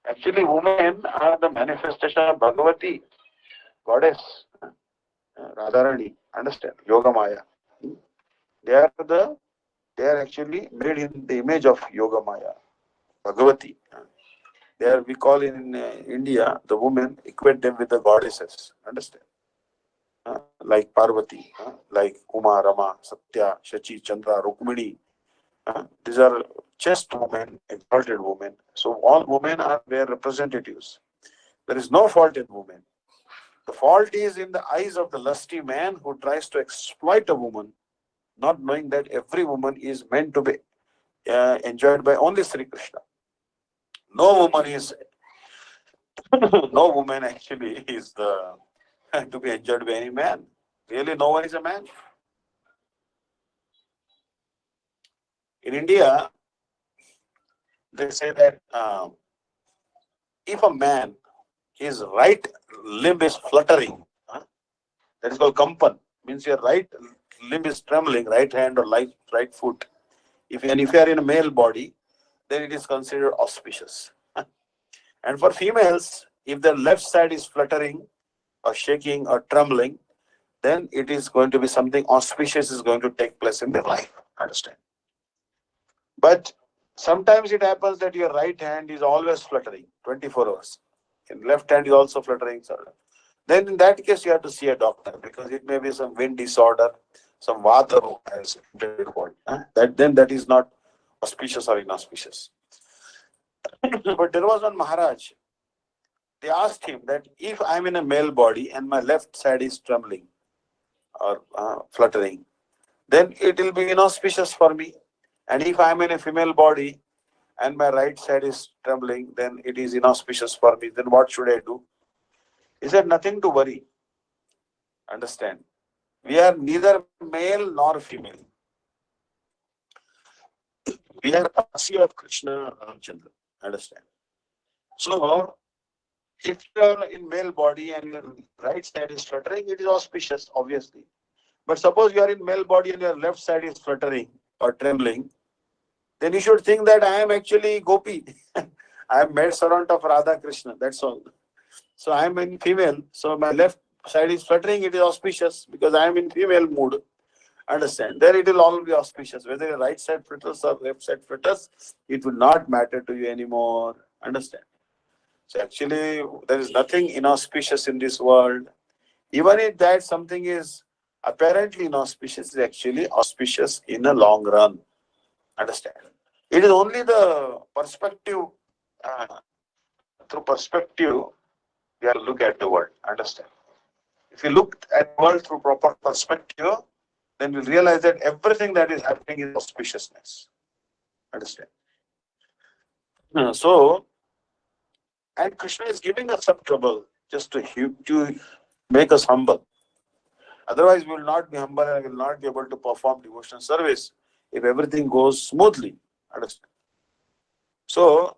Actually, women are the manifestation of Bhagavati, goddess, Radharani. Understand? Yoga Maya. They are actually made in the image of Yoga Maya, Bhagavati. We call in India, the women, equate them with the goddesses. Understand? Like Parvati, like Uma, Rama, Satya, Shachi, Chandra, Rukmini. These are chaste women, exalted women. So all women are their representatives. There is no fault in women. The fault is in the eyes of the lusty man who tries to exploit a woman, not knowing that every woman is meant to be enjoyed by only Sri Krishna. No woman actually is to be enjoyed by any man. Really, no one is a man. In India, they say that if a man, his right limb is fluttering, that is called kampan, means your right limb is trembling, right hand or right foot. If you are in a male body, then it is considered auspicious. And for females, if their left side is fluttering, or shaking or trembling, then it is going to be something auspicious is going to take place in their life. Understand? But sometimes it happens that your right hand is always fluttering 24 hours. And left hand is also fluttering. Then in that case, you have to see a doctor because it may be some wind disorder, some vata as that is not auspicious or inauspicious. But there was one Maharaj. They asked him that if I'm in a male body and my left side is trembling or fluttering, then it will be inauspicious for me. And if I'm in a female body and my right side is trembling, then it is inauspicious for me. Then what should I do? He said, nothing to worry. Understand? We are neither male nor female. We are Asi of Krishna Ramchandra. Understand? So, if you are in male body and your right side is fluttering, it is auspicious, obviously. But suppose you are in male body and your left side is fluttering or trembling, then you should think that I am actually Gopi. I am maid servant of Radha Krishna. That's all. So I am in female. So my left side is fluttering. It is auspicious because I am in female mood. Understand? Then it will all be auspicious. Whether your right side flutters or left side flutters, it will not matter to you anymore. Understand? So actually, there is nothing inauspicious in this world. Even if that something is apparently inauspicious, is actually auspicious in a long run. Understand? It is only the perspective, through perspective, we have to look at the world. Understand? If you look at the world through proper perspective, then we'll realize that everything that is happening is auspiciousness. Understand? So, and Krishna is giving us some trouble just to make us humble. Otherwise, we will not be humble and will not be able to perform devotional service if everything goes smoothly. Understand? So,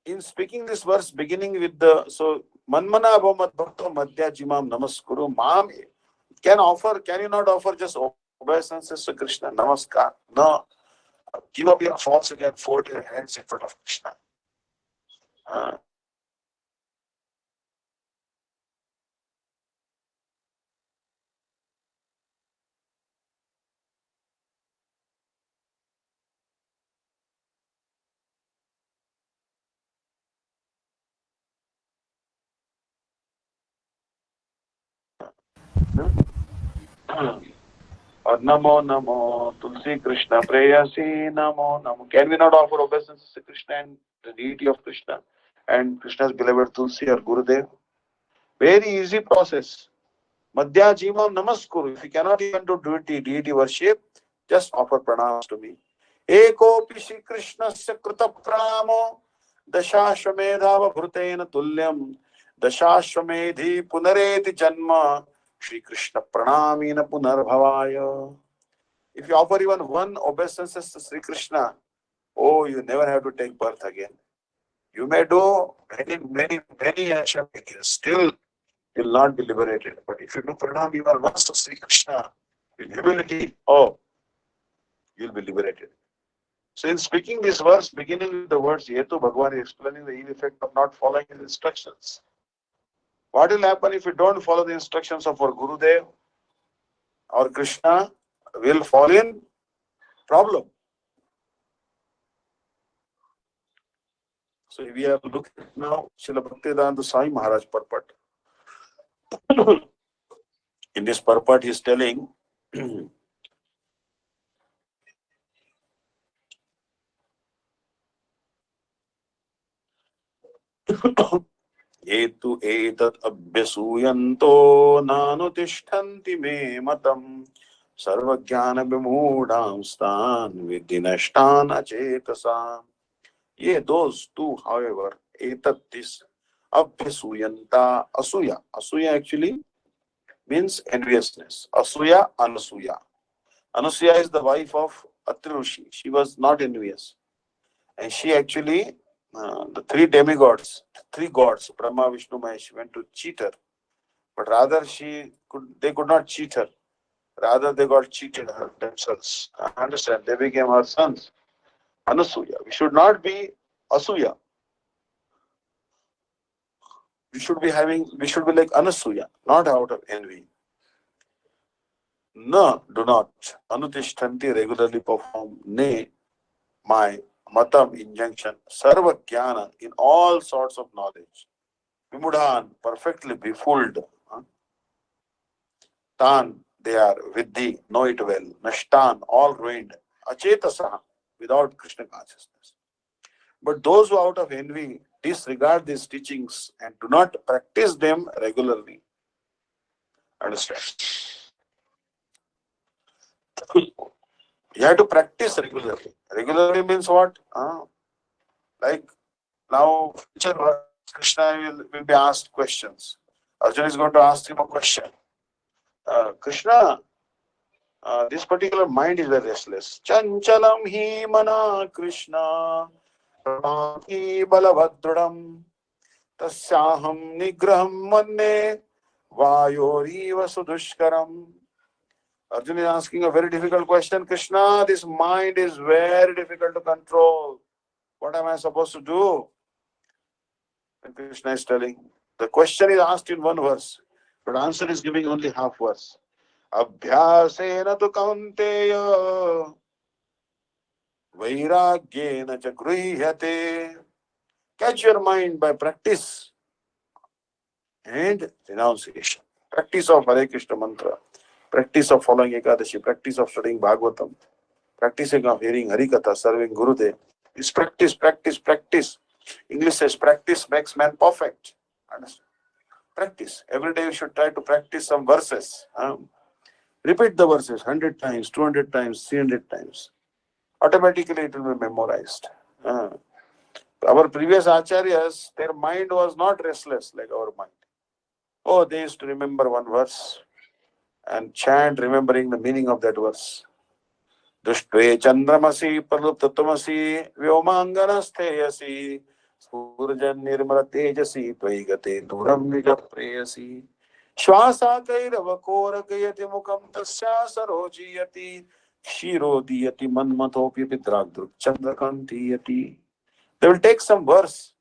in speaking this verse, beginning with Manmana Bhamat Bhakta Madhya Jimam Namaskuru, Mam can you not offer just obeisances to Krishna? Namaskar. No. Give up your faults again, fold your hands in front of Krishna. Or Namo Namo Tulsi Krishna Preyasi Namo Namo. Can we not offer obeisances to Krishna and the deity of Krishna and Krishna's beloved Tulsi or Gurudev? Very easy process. Madhya Jimam Namaskuru. If you cannot even do deity worship, just offer pranams to me. Ekopi Shri Krishnasya Krita Pramo Dashashvamedhava Bhrutena Tulyam Dashashvamedhi Punareti Janma Shri Krishna Pranamina Punarbhavaya. If you offer even one obeisances to Sri Krishna, oh, you never have to take birth again. You may do many Ashwamedhas, still you will not be liberated. But if you do pranam even once to Sri Krishna, with humility, oh, you will be liberated. So in speaking this verse, beginning with the words Yetu, Bhagavan is explaining the ill effect of not following his instructions. What will happen if you don't follow the instructions of our Gurudev or Krishna? Will fall in problem. So we are looking now Srila Bhaktivedanta Swami Maharaj purport. In this purport he is telling Etu etat abhyasuyanto nanutishtanti me matam sarvajnana vimudam stan vidinashtan achetasam. Those two, however, etat this abhyasuyanta asuya. Asuya actually means enviousness. Asuya, Anasuya. Anasuya is the wife of Atri Rishi. She was not envious. And she actually, the three demigods, three gods, Brahma, Vishnu, Mahesh, went to cheat her. But rather they could not cheat her. Rather they got cheated her themselves. Understand? They became her sons. Anasuya. We should not be Asuya. we should be like Anasuya, not out of envy. No, do not. Anutishtanti regularly perform. Nay, my matam injunction. Sarva jnana in all sorts of knowledge. Vimudhan, perfectly befooled. Huh? Tan, they are vidhi, know it well. Nashtan, all ruined. Achetasa, without Krishna consciousness. But those who out of envy disregard these teachings and do not practice them regularly. Understand? You have to practice regularly. Regularly means what? Like now, Krishna will be asked questions. Arjuna is going to ask him a question. Krishna, this particular mind is very restless. Chanchalam hi mana Krishna pranati balavadradam tasyaham nigraham manne vayoriva sudushkaram. Arjuna is asking a very difficult question. Krishna, this mind is very difficult to control. What am I supposed to do? And Krishna is telling. The question is asked in one verse, but answer is giving only half verse. Abhyasena tu kaunteya vairagyena cha grihate. Catch your mind by practice and renunciation. Practice of Hare Krishna mantra, practice of following Ekadashi, practice of studying Bhagavatam, practicing of hearing Harikatha, serving Gurudev. Is practice, practice, practice. English says practice makes man perfect. Understand? Practice. Every day you should try to practice some verses. Repeat the verses 100 times, 200 times, 300 times. Automatically it will be memorized. Our previous acharyas, their mind was not restless like our mind. Oh, they used to remember one verse and chant remembering the meaning of that verse. Dushtve chandramasi praluptatamasi vyomanganastheyasi surjan nirmala tejasi tvaigate duram nija preyasi श्वासाकैरवकोरकयति मुखं तस्या सरोजीयति क्षीरोदीयति मन्मथोऽपि पित्राग्दृक्चन्द्रकान्तीयति. They will take some verse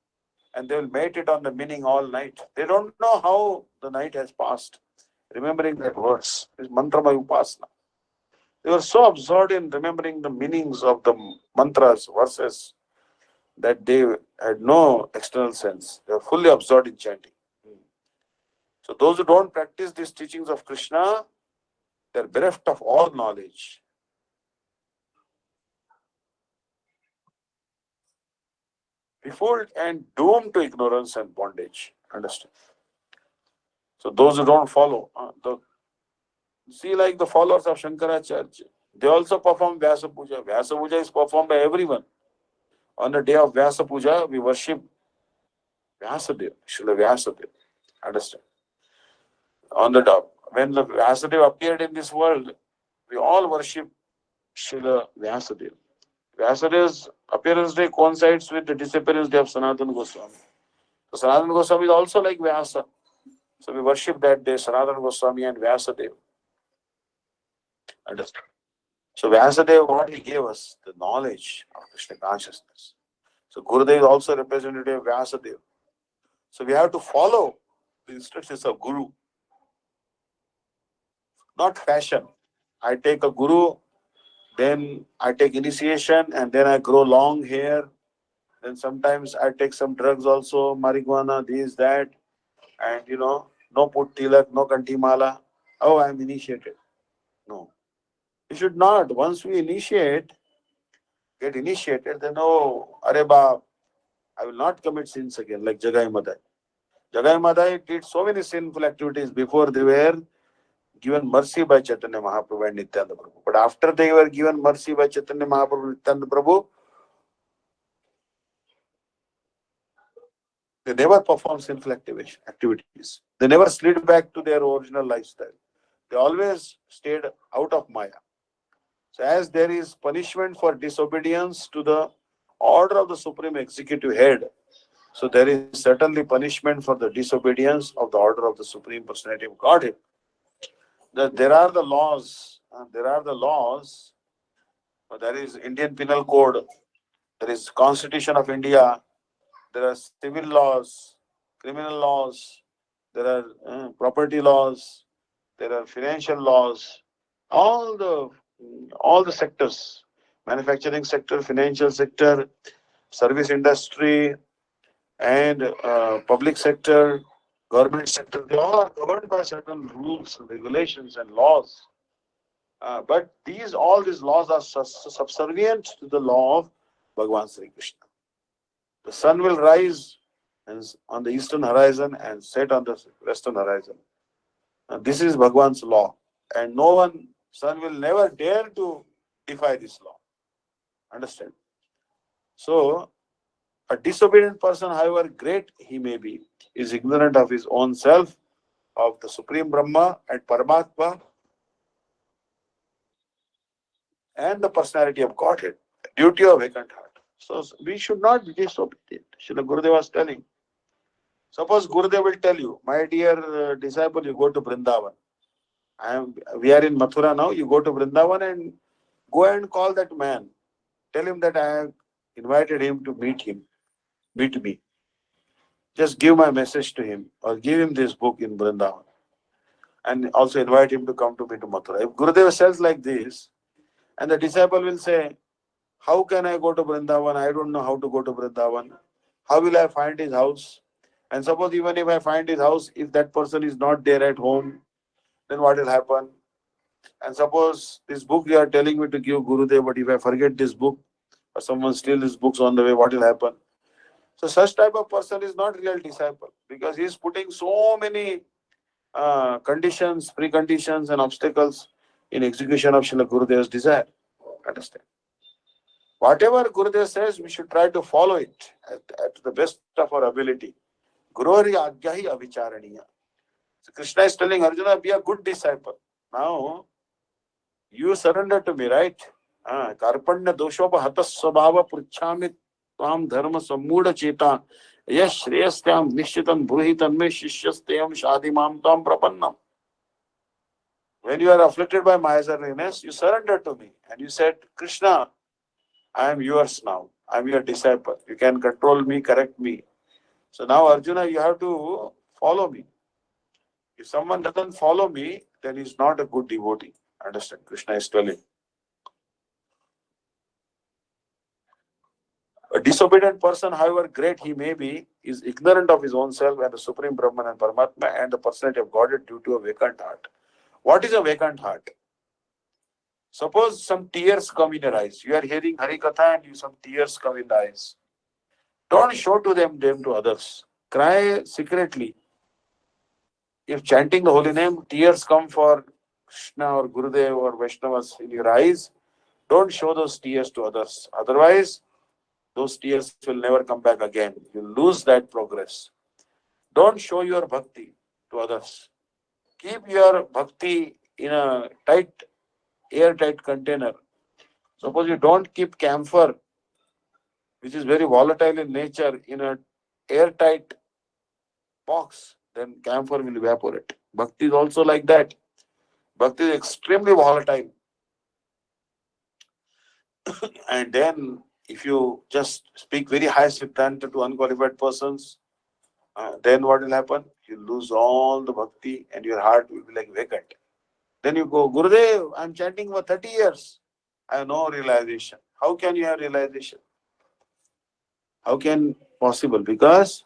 and they will meditate on the meaning all night. They don't know how the night has passed. Remembering that verse is mantra upasana. They were so absorbed in remembering the meanings of the mantras, verses, that they had no external sense. They were fully absorbed in chanting. So those who don't practice these teachings of Krishna, they're bereft of all knowledge. Befooled and doomed to ignorance and bondage. Understand? So those who don't follow, see like the followers of Shankaracharya, they also perform Vyasa Puja. Vyasa Puja is performed by everyone. On the day of Vyasa Puja, we worship Vyasadeva, Srila Vyasadeva. Understand? On the top, when the Vyasadeva appeared in this world, we all worship Srila Vyasadeva. Vyasadeva's appearance day coincides with the disappearance day of Sanatana Goswami. So Sanatana Goswami is also like Vyasa. So we worship that day Sanatana Goswami and Vyasadeva. Understand? So Vyasadeva, what he gave us? The knowledge of Krishna consciousness. So Gurudev is also representative of Vyasadeva. So we have to follow the instructions of Guru. Not fashion. I take a Guru, then I take initiation, and then I grow long hair. Then sometimes I take some drugs also, marijuana, this, that, and no put tilak, no kantimala. Oh, I am initiated. No. You should not. Once we get initiated, then Areba, I will not commit sins again, like Jagai Madai. Jagai Madai did so many sinful activities before they were given mercy by Chaitanya Mahaprabhu and Nityananda Prabhu. But after they were given mercy by Chaitanya Mahaprabhu and Nityananda Prabhu, they never performed sinful activities. They never slid back to their original lifestyle. They always stayed out of Maya. So as there is punishment for disobedience to the order of the Supreme Executive Head, so there is certainly punishment for the disobedience of the order of the Supreme Personality of Godhead. There are the laws. There is Indian Penal Code. There is Constitution of India. There are civil laws. criminal laws, there are property laws, there are financial laws, all the all the sectors, manufacturing sector, financial sector, service industry, and public sector, government sector, they all are governed by certain rules, regulations, and laws. But all these laws are subservient to the law of Bhagavan Sri Krishna. The sun will rise on the eastern horizon and set on the western horizon. And this is Bhagavan's law. And sun will never dare to defy this law. Understand? So, a disobedient person, however great he may be, is ignorant of his own self, of the Supreme Brahma and Paramatma, and the personality of Godhead, duty of vacant heart. So we should not be disobedient. Srila Gurudev was telling. Suppose Gurudev will tell you, my dear disciple, you go to Vrindavan. We are in Mathura now, you go to Vrindavan and go and call that man. Tell him that I have invited him to meet me. Just give my message to him or give him this book in Vrindavan. And also invite him to come to me to Mathura. If Gurudev says like this, and the disciple will say, how can I go to Vrindavan? I don't know how to go to Vrindavan. How will I find his house? And suppose even if I find his house, if that person is not there at home, then what will happen? And suppose this book you are telling me to give Gurudev, but if I forget this book, or someone steals his books on the way, what will happen? So such type of person is not real disciple, because he is putting so many conditions, preconditions and obstacles in execution of Srila Gurudev's desire. Understand? Whatever Gurudev says, we should try to follow it at the best of our ability. Gururi Agyahi Avicharaniya. So Krishna is telling Arjuna, be a good disciple. Now, you surrender to me, right? Karpanya doshopa hatas svabhava pruchhami tvam dharma sammuda cheta yash shreyastyam nishchitam bruhitam me shishyastayam shadimam tam prapannam. When you are afflicted by miserliness, you surrender to me. And you said, Krishna, I am yours now. I am your disciple. You can control me, correct me. So now, Arjuna, you have to follow me. If someone doesn't follow me, then he's not a good devotee. Understand? Krishna is telling. A disobedient person, however great he may be, is ignorant of his own self and the Supreme Brahman and Paramatma and the personality of Godhead due to a vacant heart. What is a vacant heart? Suppose some tears come in your eyes. You are hearing Hari Katha and some tears come in the eyes. Don't show them to others. Cry secretly. If chanting the holy name, tears come for Krishna or Gurudev or Vaishnavas in your eyes, don't show those tears to others. Otherwise, those tears will never come back again. You lose that progress. Don't show your bhakti to others. Keep your bhakti in a airtight container. Suppose you don't keep camphor, which is very volatile in nature, in a airtight box, then camphor will evaporate. Bhakti is also like that. Bhakti is extremely volatile. And then, if you just speak very high Siddhanta to unqualified persons, then what will happen? You lose all the bhakti and your heart will be like vacant. Then you go, Gurudev, I'm chanting for 30 years. I have no realization. How can you have realization? How can possible? Because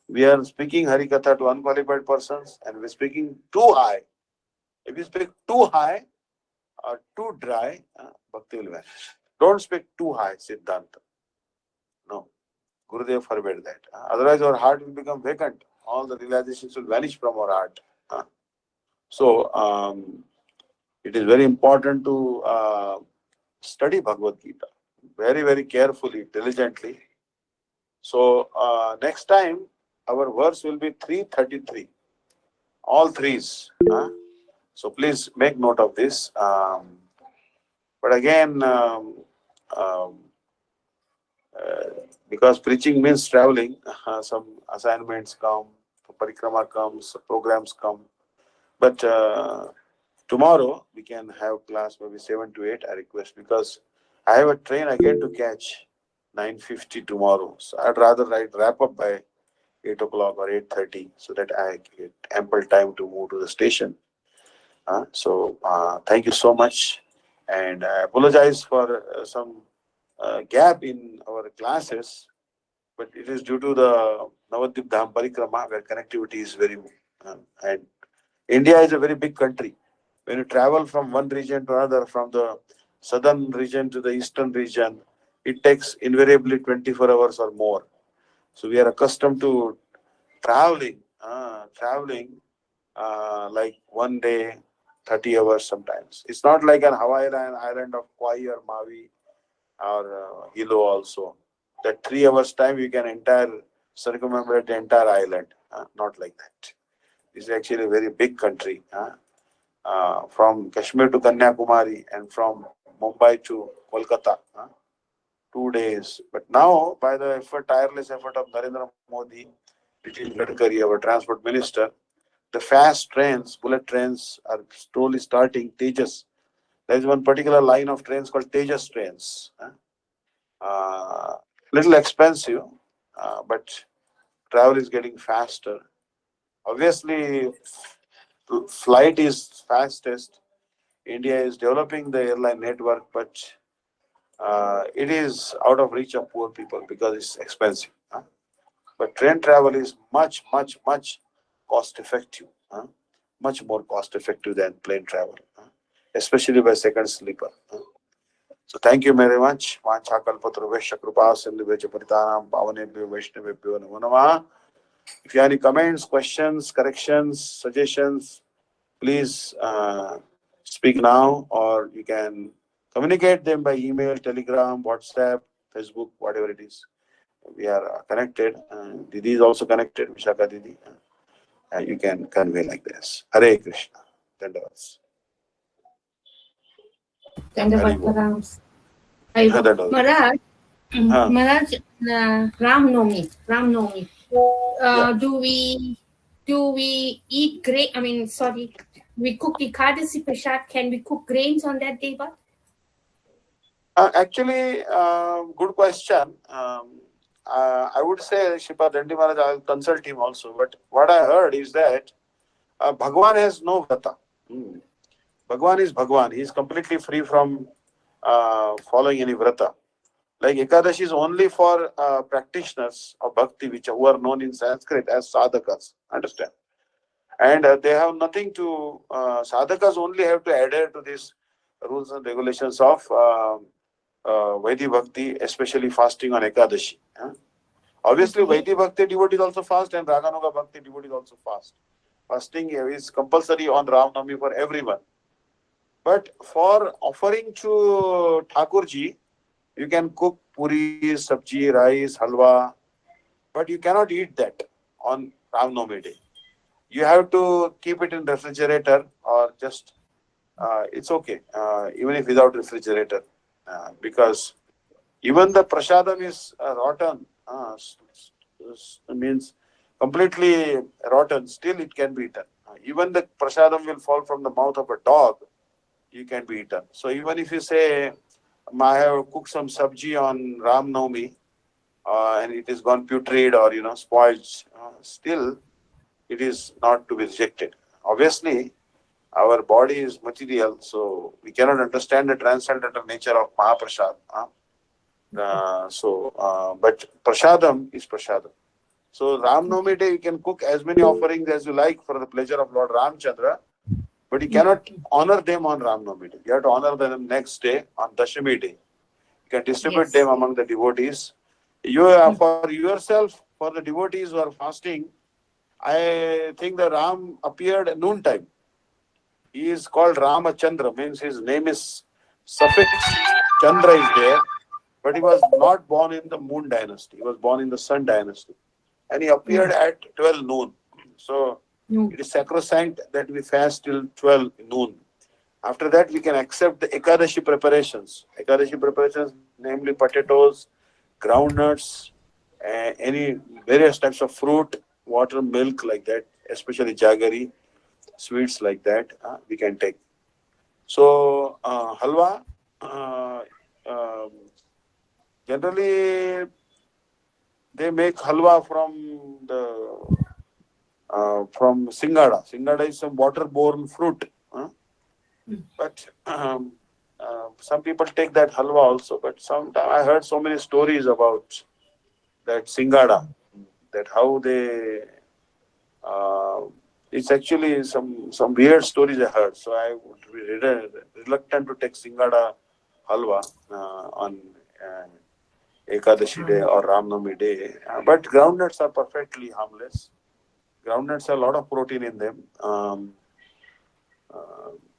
we are speaking Harikatha to unqualified persons and we're speaking too high. If you speak too high or too dry, bhakti will vanish. Don't speak too high, Siddhanta. No. Gurudev forbade that. Otherwise, our heart will become vacant. All the realizations will vanish from our heart. So, it is very important to study Bhagavad Gita very, very carefully, diligently. So, next time, our verse will be 333. All threes. So, please make note of this. But again, um, because preaching means traveling, some assignments come, parikrama comes, programs come. But tomorrow we can have class maybe 7 to 8, I request, because I have a train again to catch 9:50 tomorrow. So I'd rather wrap up by 8 o'clock or 8:30, so that I get ample time to move to the station. Thank you so much, and I apologize for some gap in our classes, but it is due to the Navadvip Dham Parikrama where connectivity is very, and India is a very big country. When you travel from one region to another, from the southern region to the eastern region, it takes invariably 24 hours or more. So we are accustomed to like one day, 30 hours sometimes. It's not like an Hawaiian island of Kauai or Maui or Hilo also. That 3 hours time you can circumambulate the entire island. Not like that. It's actually a very big country. From Kashmir to Kanyakumari and from Mumbai to Kolkata. 2 days. But now, by the tireless effort of Narendra Modi, Nitin Gadkari, our transport minister, the fast trains, bullet trains are slowly starting. Tejas. There is one particular line of trains called Tejas trains. Little expensive, but travel is getting faster. Obviously, flight is fastest. India is developing the airline network, but it is out of reach of poor people because it's expensive. But train travel is much, much, much cost effective. Much more cost effective than plane travel, especially by second sleeper. So thank you very much. Vanchakalpatruvesha kripa sindhuvecha paritanam pavanebhyo vaishnavebhyo namo namah. If you have any comments, questions, corrections, suggestions, please speak now, or you can communicate them by email, Telegram, WhatsApp, Facebook, whatever it is. We are connected. Didi is also connected, Vishaka Didi. You can convey like this. Hare Krishna. Dandavats. Dandavad Params. Dandavats. Maharaj, Maharaj, Ram Nomi. Yeah. Do we eat grain? I mean, sorry, we cook Ekadasi Prasad. Can we cook grains on that day, but? Actually, good question. I would say, Shripa Dandi Maharaj, I'll consult him also. But what I heard is that Bhagwan has no vrata. Bhagwan is Bhagwan. He is completely free from following any vrata. Like Ekadashi is only for practitioners of bhakti, who are known in Sanskrit as sadhakas. Understand? And they have nothing to, sadhakas only have to adhere to these rules and regulations of Vaidhi Bhakti, especially fasting on Ekadashi. Obviously, Vaidhi Bhakti devotees also fast and Raganuga Bhakti devotees also fast. Fasting is compulsory on Ram Navami for everyone. But for offering to Thakurji, you can cook puri, sabji, rice, halwa, but you cannot eat that on Ram Navami day. You have to keep it in refrigerator or just, it's okay, even if without refrigerator, because even the prasadam is rotten, means completely rotten, still it can be eaten. Even the prasadam will fall from the mouth of a dog, you can be eaten. So even if you say, I have cooked some sabji on Ram Navami, and it is gone putrid or spoiled, still it is not to be rejected. Obviously, our body is material, so we cannot understand the transcendental nature of Mahaprasad. But prasadam is prasadam. So Ram Navami day you can cook as many offerings as you like for the pleasure of Lord Ramchandra, but you cannot honor them on Ram Navami day. You have to honor them next day on Dashami day. You can distribute them among the devotees. You for yourself, for the devotees who are fasting, I think the Ram appeared at noontime. He is called Ramachandra, means his name is suffix Chandra is there, but he was not born in the moon dynasty. He was born in the sun dynasty. And he appeared at 12 noon. So it is sacrosanct that we fast till 12 noon. After that, we can accept the Ekadashi preparations. Ekadashi preparations, namely potatoes, groundnuts, any various types of fruit, water, milk like that, especially jaggery, sweets like that, we can take. So, halwa, generally, they make halwa from singada. Singada is some water-borne fruit. But some people take that halwa also. But sometimes I heard so many stories about that singada, that how they. It's actually some weird stories I heard. So I would be reluctant to take singada halwa on Ekadashi day or Ramnami day. But groundnuts are perfectly harmless. Groundnuts have a lot of protein in them.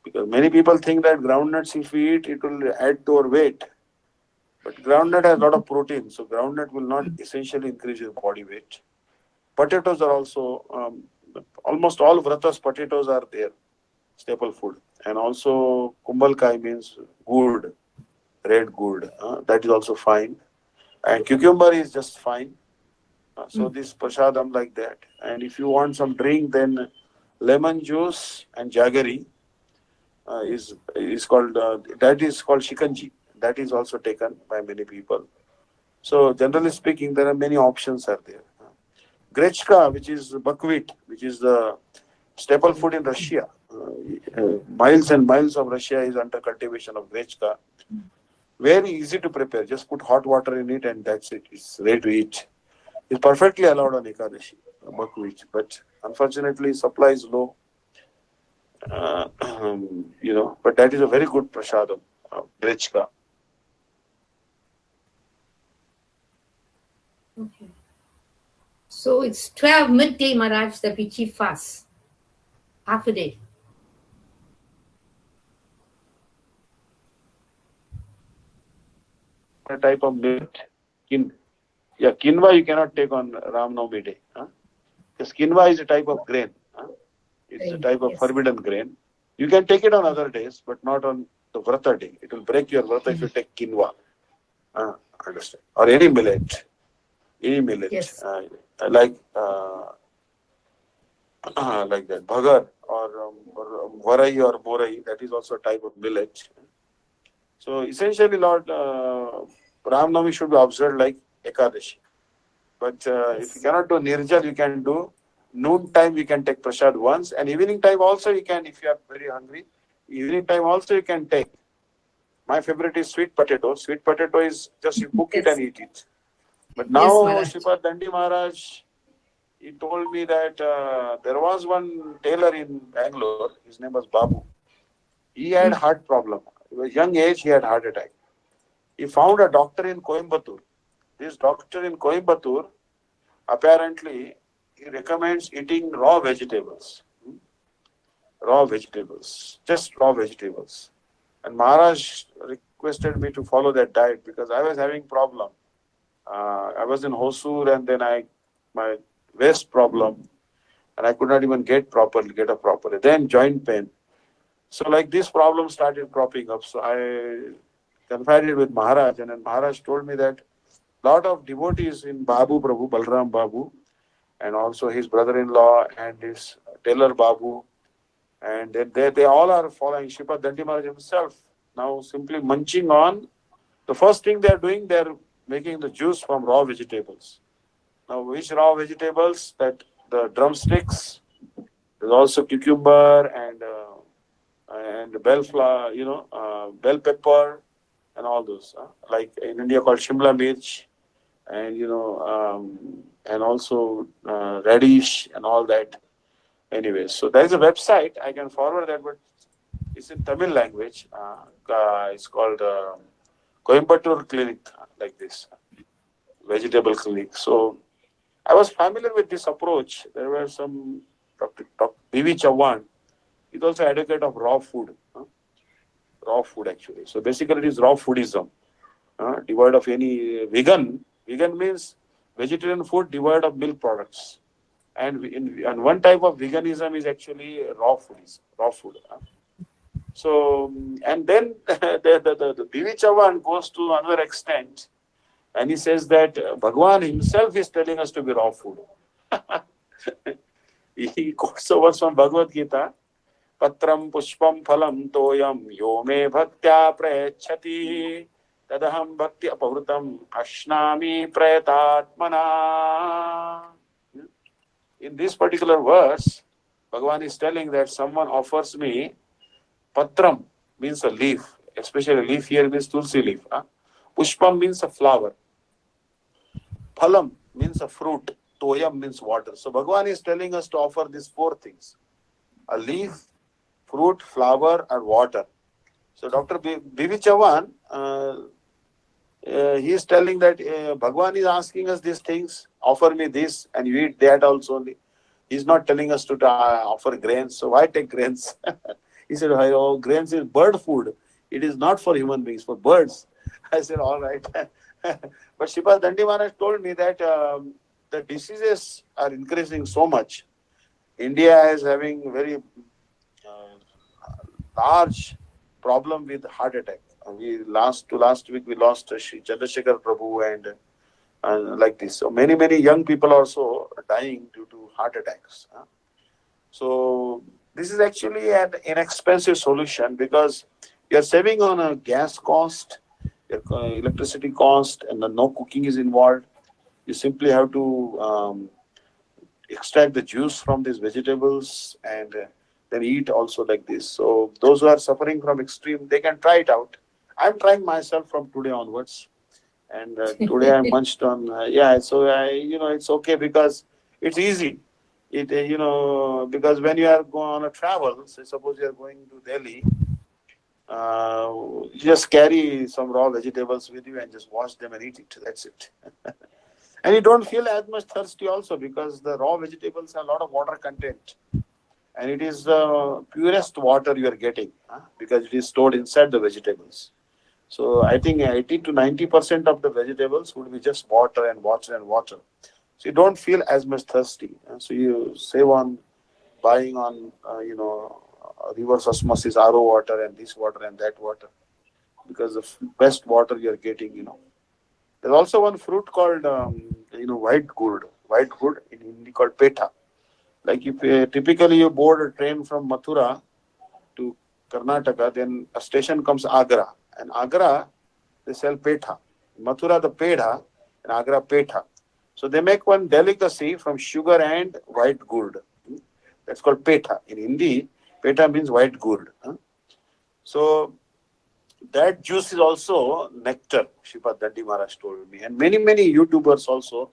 Because many people think that groundnuts, if we eat, it will add to our weight. But groundnut has a lot of protein, so groundnut will not essentially increase your body weight. Potatoes are also, almost all vratas potatoes are there, staple food. And also kumbalkai means gourd, red gourd. That is also fine. And cucumber is just fine. So this prasadam like that. And if you want some drink, then lemon juice and jaggery is called that is called shikanji. That is also taken by many people. So generally speaking, there are many options are there. Grechka, which is buckwheat, which is the staple food in Russia. Miles and miles of Russia is under cultivation of grechka. Very easy to prepare. Just put hot water in it and that's it. It's ready to eat. It's perfectly allowed on Ekadashi, buckwheat. But unfortunately, supply is low. But that is a very good prasadam, grechka. Okay. So it's 12 midday, Maharaj, that we keep fast. Half a day. A type of millet. Quinoa you cannot take on Ram Navami day. Because quinoa is a type of grain. It's a type of forbidden grain. You can take it on other days, but not on the Vrata day. It will break your Vrata if you take quinoa. Understand? Or any millet. Any millet. Yes. Like that. Bhagar or Varai or Morai, that is also a type of millet. So essentially, Lord, Ram Navami should be observed like Ekadashi. But if you cannot do Nirjal, you can do noon time, you can take prasad once, and evening time also you can, if you are very hungry, evening time also you can take. My favorite is sweet potato. Sweet potato is just you cook it and eat it. But now, Sripad Dandi Maharaj, he told me that there was one tailor in Bangalore, his name was Babu. He had heart problem. He was young age, he had heart attack. He found a doctor in Coimbatore. This doctor in Coimbatore, apparently, he recommends eating raw vegetables. Just raw vegetables. And Maharaj requested me to follow that diet because I was having problem. I was in Hosur and then my waist problem and I could not even get up properly. Then joint pain. So like this problem started cropping up. So I confided with Maharaj and then Maharaj told me that lot of devotees in Babu Prabhu, Balram Babu, and also his brother-in-law and his tailor Babu, and they all are following Sripad Dandi Maharaj himself. Now simply munching on, the first thing they are doing, they are making the juice from raw vegetables. Now which raw vegetables? That the drumsticks, there's also cucumber and bell flower, bell pepper and all those. Like in India called Shimla Mirch, and and also radish and all that. Anyway, so there is a website, I can forward that, but it's in Tamil language. It's called Coimbatore Clinic, like this, vegetable clinic. So I was familiar with this approach. There were some Dr. BV Chavan. He's also advocate of raw food. Raw food actually. So basically it is raw foodism. Devoid of any vegan. Vegan means vegetarian food devoid of milk products. And one type of veganism is actually raw food. So, and then the BV Chavan goes to another extent and he says that Bhagwan himself is telling us to be raw food. He quotes a verse from Bhagavad Gita, Patram Pushpam Phalam Toyam Yo Me Bhaktya Prayachati Tadaham bhakti apavrutam ashnami prayatatmana. In this particular verse, Bhagavan is telling that someone offers me patram, means a leaf, especially leaf here means tulsi leaf. Pushpam means a flower. Phalam means a fruit. Toyam means water. So Bhagavan is telling us to offer these four things: a leaf, fruit, flower, and water. So Dr. BV Chavan, he is telling that Bhagavan is asking us these things, offer me this, and you eat that also only. He's not telling us to offer grains. So why take grains? He said, oh, grains is bird food. It is not for human beings, for birds. I said, all right. But Sripad Dandi Maharaj told me that the diseases are increasing so much. India is having very large problem with heart attack. Last week we lost Shri Chandrasekhar Prabhu and like this. So many young people also dying due to heart attacks. So this is actually an inexpensive solution because you're saving on a gas cost, your electricity cost, and no cooking is involved. You simply have to extract the juice from these vegetables and then eat also like this. So those who are suffering from extreme, they can try it out. I'm trying myself from today onwards, and today I munched on. So it's okay because it's easy. Because when you are going on a travel, say suppose you are going to Delhi, you just carry some raw vegetables with you and just wash them and eat it. That's it. And you don't feel as much thirsty also because the raw vegetables have a lot of water content. And it is the purest water you are getting because it is stored inside the vegetables. So I think 80 to 90% of the vegetables would be just water and water and water. So you don't feel as much thirsty. So you save on buying on, reverse osmosis, RO water and this water and that water because the best water you are getting. There's also one fruit called, white gourd. White gourd in Hindi called petha. Like if typically you board a train from Mathura to Karnataka, then a station comes Agra. And Agra, they sell petha. In Mathura, the pedha, and Agra, petha. So they make one delicacy from sugar and white gourd. That's called petha. In Hindi, petha means white gourd. So that juice is also nectar, Sripad Dandi Maharaj told me. And many YouTubers also,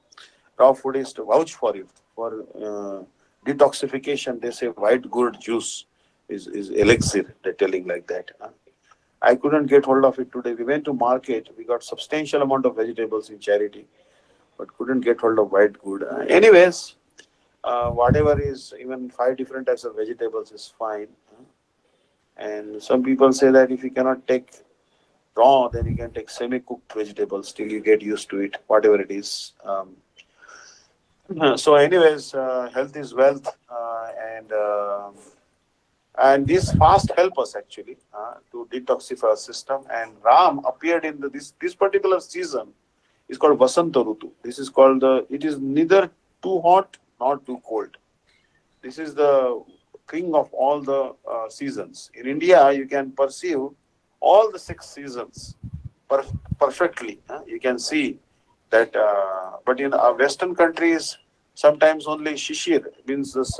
raw foodists, vouch for it. For detoxification, they say white gourd juice is elixir. They're telling like that. I couldn't get hold of it today. We went to market. We got substantial amount of vegetables in charity, but couldn't get hold of white gourd. Anyways, whatever is, even 5 different types of vegetables is fine. And some people say that if you cannot take raw, then you can take semi-cooked vegetables till you get used to it, whatever it is. So anyways, health is wealth, and this fast help us actually to detoxify our system. And Ram appeared in this particular season is called Vasanta Rutu. This is called it is neither too hot nor too cold. This is the king of all the seasons. In India, you can perceive all the 6 seasons perfectly. You can see that, but in Western countries, sometimes only Shishir means this,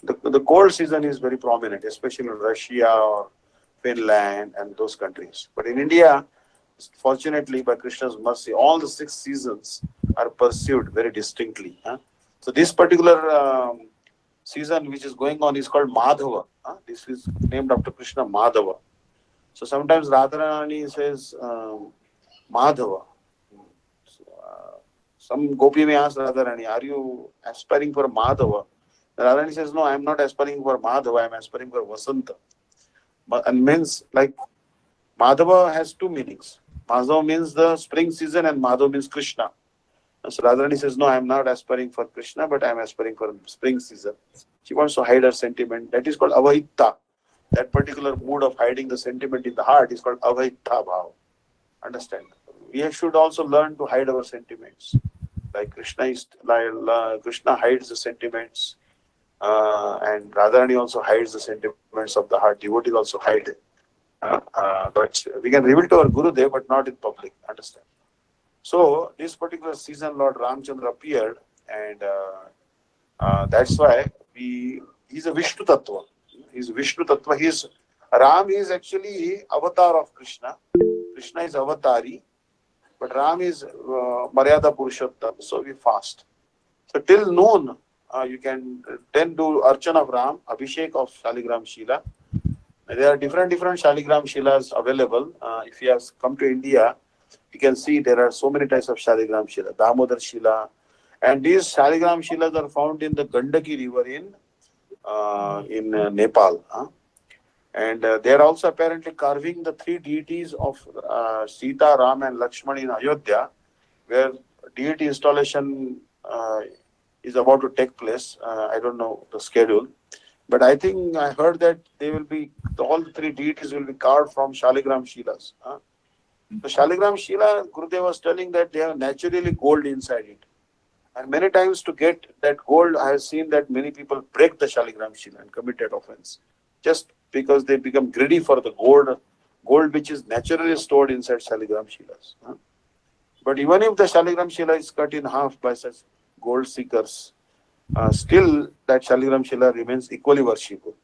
the cold season is very prominent, especially in Russia or Finland and those countries. But in India, fortunately, by Krishna's mercy, all the 6 seasons are perceived very distinctly. So this particular season which is going on is called Madhava. This is named after Krishna, Madhava. So sometimes Radharani says Madhava. So, some gopi may ask Radharani, are you aspiring for Madhava? Radharani says, no, I am not aspiring for Madhava, I am aspiring for Vasanta. And means like Madhava has 2 meanings. Madhava means the spring season and Madhava means Krishna. So Radharani says, no, I am not aspiring for Krishna, but I am aspiring for spring season. She wants to hide her sentiment. That is called Avahitta. That particular mood of hiding the sentiment in the heart is called Avahitta Bhav. Understand? We should also learn to hide our sentiments. Like Krishna hides the sentiments, and Radharani also hides the sentiments of the heart. Devotees also hide it. But we can reveal to our Gurudev, but not in public. Understand? So this particular season, Lord Ramchandra appeared, and that's why he's a Vishnu Tattva. He's Vishnu Tattva. Ram is actually avatar of Krishna. Krishna is avatari, but Ram is Maryada Purushottam. So we fast. So till noon, you can then do Archana of Ram, Abhishek of Shaligram Shila. There are different Shaligram Shilas available. If you have come to India, you can see there are so many types of Shaligram Shila, Damodar Shila. And these Shaligram Shilas are found in the Gandaki river in Nepal. And they are also apparently carving the three deities of Sita, Ram and Lakshman in Ayodhya, where deity installation is about to take place. I don't know the schedule, but I think I heard that all the three deities will be carved from Shaligram Shilas. The Shaligram Shila, Gurudev was telling that they have naturally gold inside it. And many times to get that gold, I have seen that many people break the Shaligram Shila and commit that offense. Just because they become greedy for the gold which is naturally stored inside Shaligram Shilas. But even if the Shaligram Shila is cut in half by such gold seekers, still that Shaligram Shila remains equally worshipable.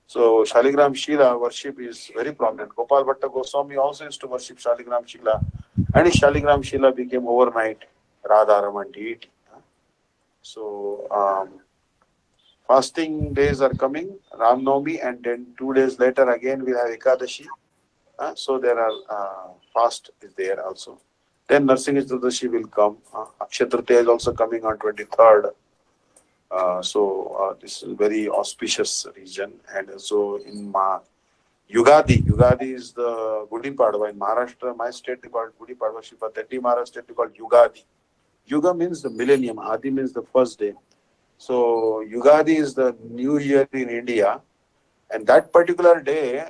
So Shaligram Shila worship is very prominent. Gopal Bhatta Goswami also used to worship Shaligram Shila, and his Shaligram Shila became overnight Radha Raman deity. So fasting days are coming, Ram Navami, and then 2 days later again we'll have Ekadashi. So there are fast is there also. Then Narsingh Chaturdashi will come. Akshaya Tritiya is also coming on 23rd. So this is a very auspicious region. And so in Yugadi is the Gudi Padwa. In Maharashtra, my state they call it Gudi Padwa. Shivapati Maharashtra state they call it Yugadi. Yuga means the millennium. Adi means the first day. So Yugadi is the new year in India. And that particular day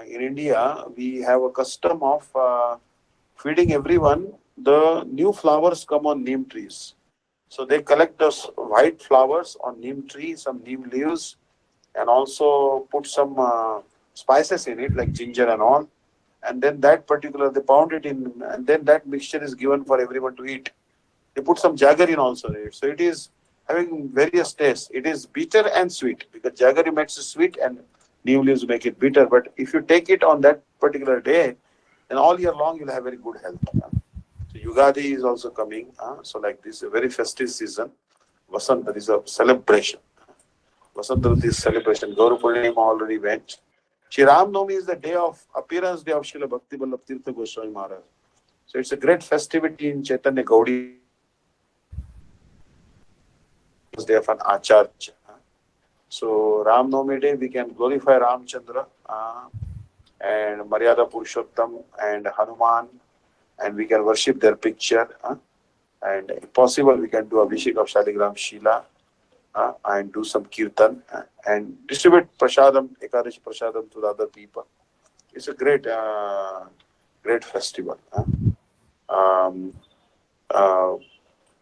in India, we have a custom of feeding everyone. The new flowers come on neem trees. So they collect those white flowers on neem tree, some neem leaves, and also put some spices in it like ginger and all. And then they pound it in, and then that mixture is given for everyone to eat. They put some jaggery in also in it. So it is having various tastes. It is bitter and sweet because jaggery makes it sweet and neem leaves make it bitter. But if you take it on that particular day, then all year long you'll have very good health. So Yugadi is also coming. So like this, a very festive season. Vasant is a celebration. Vasant Ruti is celebration. Gauru Purnima already went. Shri Ram Navami is the appearance day of Srila Bhakti Vallabh Tirtha Goswami Maharaj. So it's a great festivity in Chaitanya Gaudi. Day of an Acharya. So Ram Navami day we can glorify Ramchandra and Maryada Purushottam and Hanuman, and we can worship their picture. And if possible, we can do Abhishek of Shaligram Shila and do some Kirtan and distribute Prasadam, Ekadashi Prasadam to the other people. It's a great festival.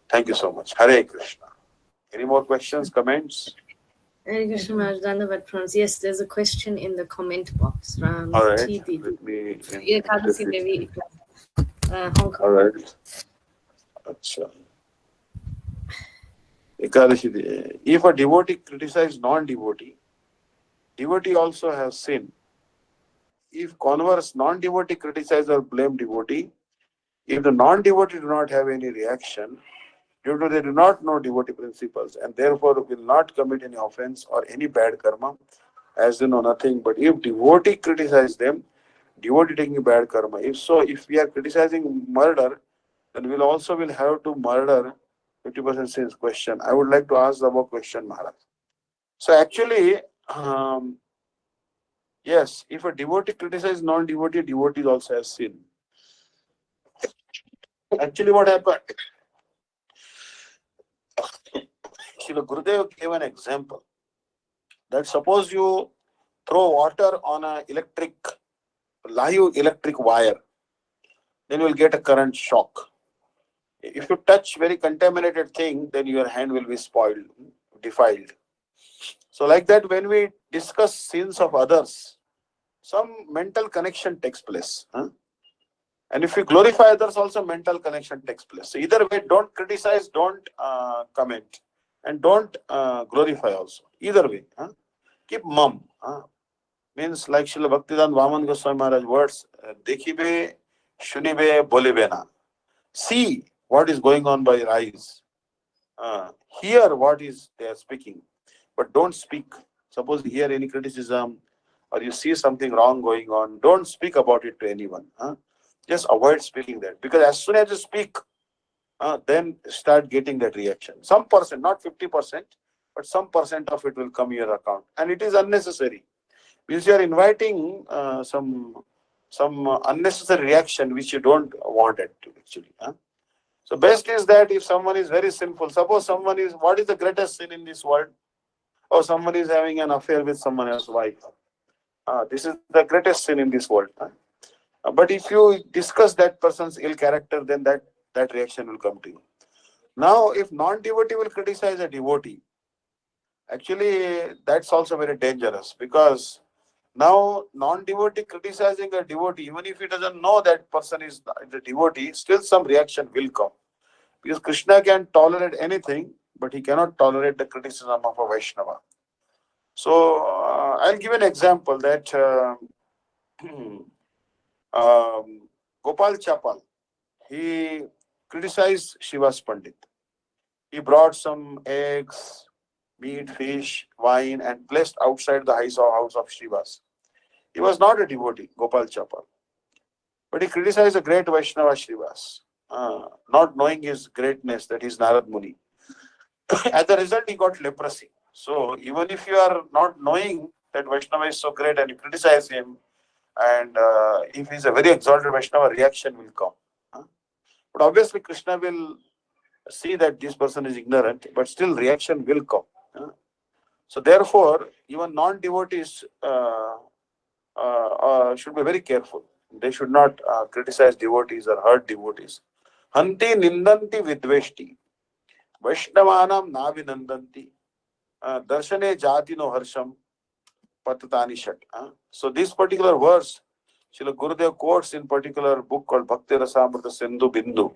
Thank you so much. Hare Krishna. Any more questions, comments? Hare Krishna Maharaj, Dandavat pranams. Yes, there's a question in the comment box from All right. TD. Let me. Ekadasi Devi, Hong Kong. All right. Achha. Ekadashi. If a devotee criticizes non-devotee, devotee also has sin. If converse, non-devotee criticize or blame devotee, if the non-devotee do not have any reaction, due to they do not know devotee principles and therefore will not commit any offense or any bad karma, as they know nothing. But if devotee criticize them, devotee taking bad karma. If we are criticizing murder, then we'll also have to murder 50% sins. Question. I would like to ask the above question, Maharaj. So actually, yes, if a devotee criticizes non-devotee, devotees also have sin. Actually, what happened? Srila Gurudev gave an example that suppose you throw water on a live electric wire, then you will get a current shock. If you touch very contaminated thing, then your hand will be spoiled, defiled. So like that, when we discuss sins of others, some mental connection takes place. And if you glorify others, also mental connection takes place. So either way, don't criticize, don't comment, and don't glorify also. Either way, keep mum. Means like Srila Bhaktivedanta Vaman Goswami Maharaj words, Dekhibe, Shunibe, Bolibe na. See what is going on by your eyes. Hear what is they are speaking, but don't speak. Suppose you hear any criticism or you see something wrong going on, don't speak about it to anyone. Just avoid speaking that, because as soon as you speak, then start getting that reaction. Some percent, not 50%, but some percent of it will come your account, and it is unnecessary. Because you are inviting some unnecessary reaction which you don't want it to actually. So best is that if someone is very sinful, suppose someone is, what is the greatest sin in this world? Or someone is having an affair with someone else's wife. This is the greatest sin in this world. But if you discuss that person's ill character, then that reaction will come to you. Now, if non-devotee will criticize a devotee, actually that's also very dangerous, because now non-devotee criticizing a devotee, even if he doesn't know that person is the devotee, still some reaction will come. Because Krishna can tolerate anything, but he cannot tolerate the criticism of a Vaishnava. So I'll give an example that Gopal Chapal, he criticized Shiva's Pandit. He brought some eggs, meat, fish, wine, and placed outside the house of Shiva's. He was not a devotee, Gopal Chapal, but he criticized the great Vaishnava Srivas, not knowing his greatness, that he is Narad Muni. As a result, he got leprosy. So even if you are not knowing that Vaishnava is so great and you criticize him, and if he is a very exalted Vaishnava, reaction will come. But obviously, Krishna will see that this person is ignorant, but still reaction will come. So therefore, even non-devotees should be very careful. They should not criticize devotees or hurt devotees. Hanti nindanti vidveshti. Vaishnavanam navinandanti. Darshane jati no harsham patatani shat. So this particular verse, Srila Gurudev quotes in particular book called Bhakti Rasamrita Sindhu Bindu.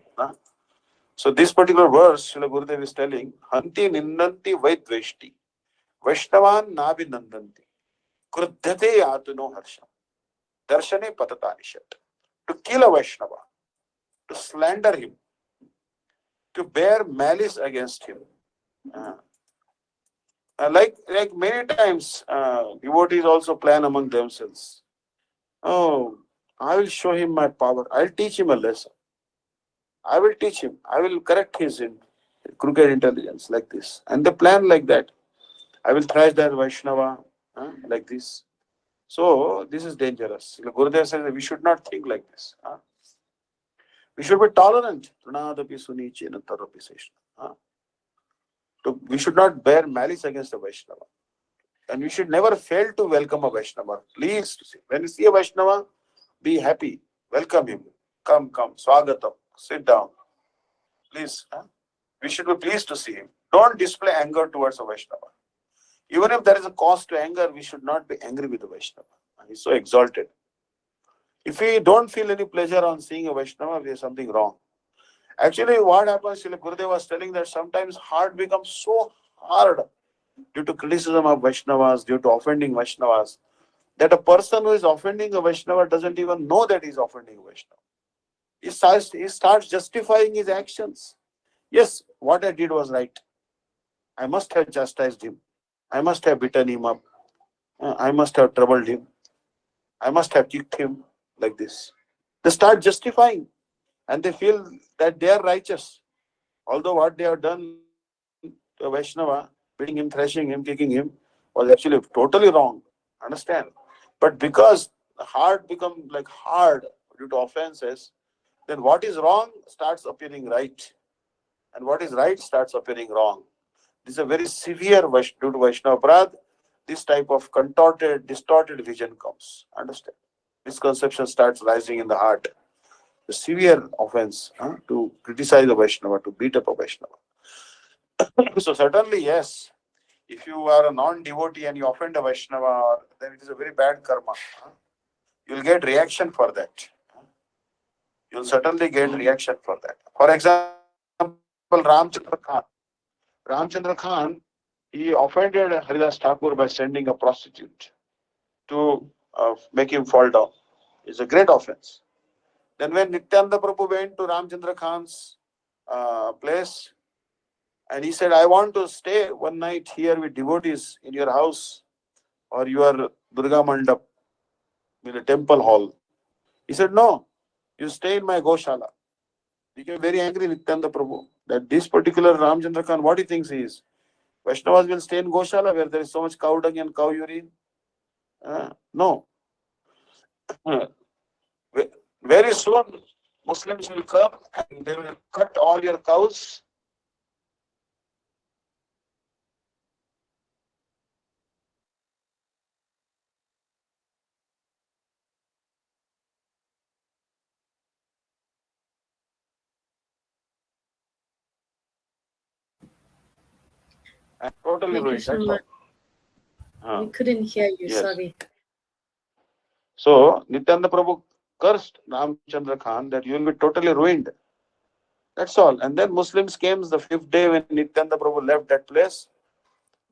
So this particular verse, Srila Gurudev is telling, Hanti nindanti vaidveshti. Vaishnavan navinandanti. Krudhyate yatuno harsham. Darshane patatani shat. To kill a Vaishnava, to slander him, to bear malice against him. Like many times, devotees also plan among themselves. Oh, I will show him my power. I'll teach him a lesson. I will teach him. I will correct his crooked intelligence, like this. And they plan like that. I will thrash that Vaishnava, like this. So this is dangerous. Gurudev says that we should not think like this. We should be tolerant. We should not bear malice against a Vaishnava. And we should never fail to welcome a Vaishnava. Please, when you see a Vaishnava, be happy. Welcome him. Come, Swagatam. Sit down. Please. We should be pleased to see him. Don't display anger towards a Vaishnava. Even if there is a cause to anger, we should not be angry with the Vaishnava. He's so exalted. If we don't feel any pleasure on seeing a Vaishnava, there is something wrong. Actually, what happens, Srila Gurudev was telling that sometimes heart becomes so hard due to criticism of Vaishnavas, due to offending Vaishnavas, that a person who is offending a Vaishnava doesn't even know that he is offending a Vaishnava. He starts justifying his actions. Yes, what I did was right. I must have chastised him. I must have beaten him up. I must have troubled him. I must have kicked him, like this. They start justifying and they feel that they are righteous. Although what they have done to a Vaishnava, beating him, thrashing him, kicking him, was actually totally wrong. Understand? But because the heart becomes like hard due to offenses, then what is wrong starts appearing right. And what is right starts appearing wrong. This is a very severe due to Vaishnava Aparadh. This type of contorted, distorted vision comes. Understand? Misconception starts rising in the heart. The severe offense to criticize a Vaishnava, to beat up a Vaishnava. So certainly, yes, if you are a non-devotee and you offend a Vaishnava, then it is a very bad karma. you'll get reaction for that. You'll certainly get reaction for that. For example, Ramchandra Khan, he offended Haridas Thakur by sending a prostitute to make him fall down. It's a great offense. Then when Nityananda Prabhu went to Ramchandra Khan's place and he said, I want to stay one night here with devotees in your house or your Durga Mandap in the temple hall. He said, no, you stay in my Goshala. He became very angry, Nityananda Prabhu, that this particular Ramchandra Khan, what he thinks he is. Vaishnavas will stay in Goshala where there is so much cow dung and cow urine. No. Very soon, Muslims will come and they will cut all your cows. And totally Thank you ruined. so That's much. all. We couldn't hear you. Yes. Sorry. So, Nityananda Prabhu cursed Ramchandra Khan that you will be totally ruined. That's all. And then Muslims came the 5th day when Nityananda Prabhu left that place.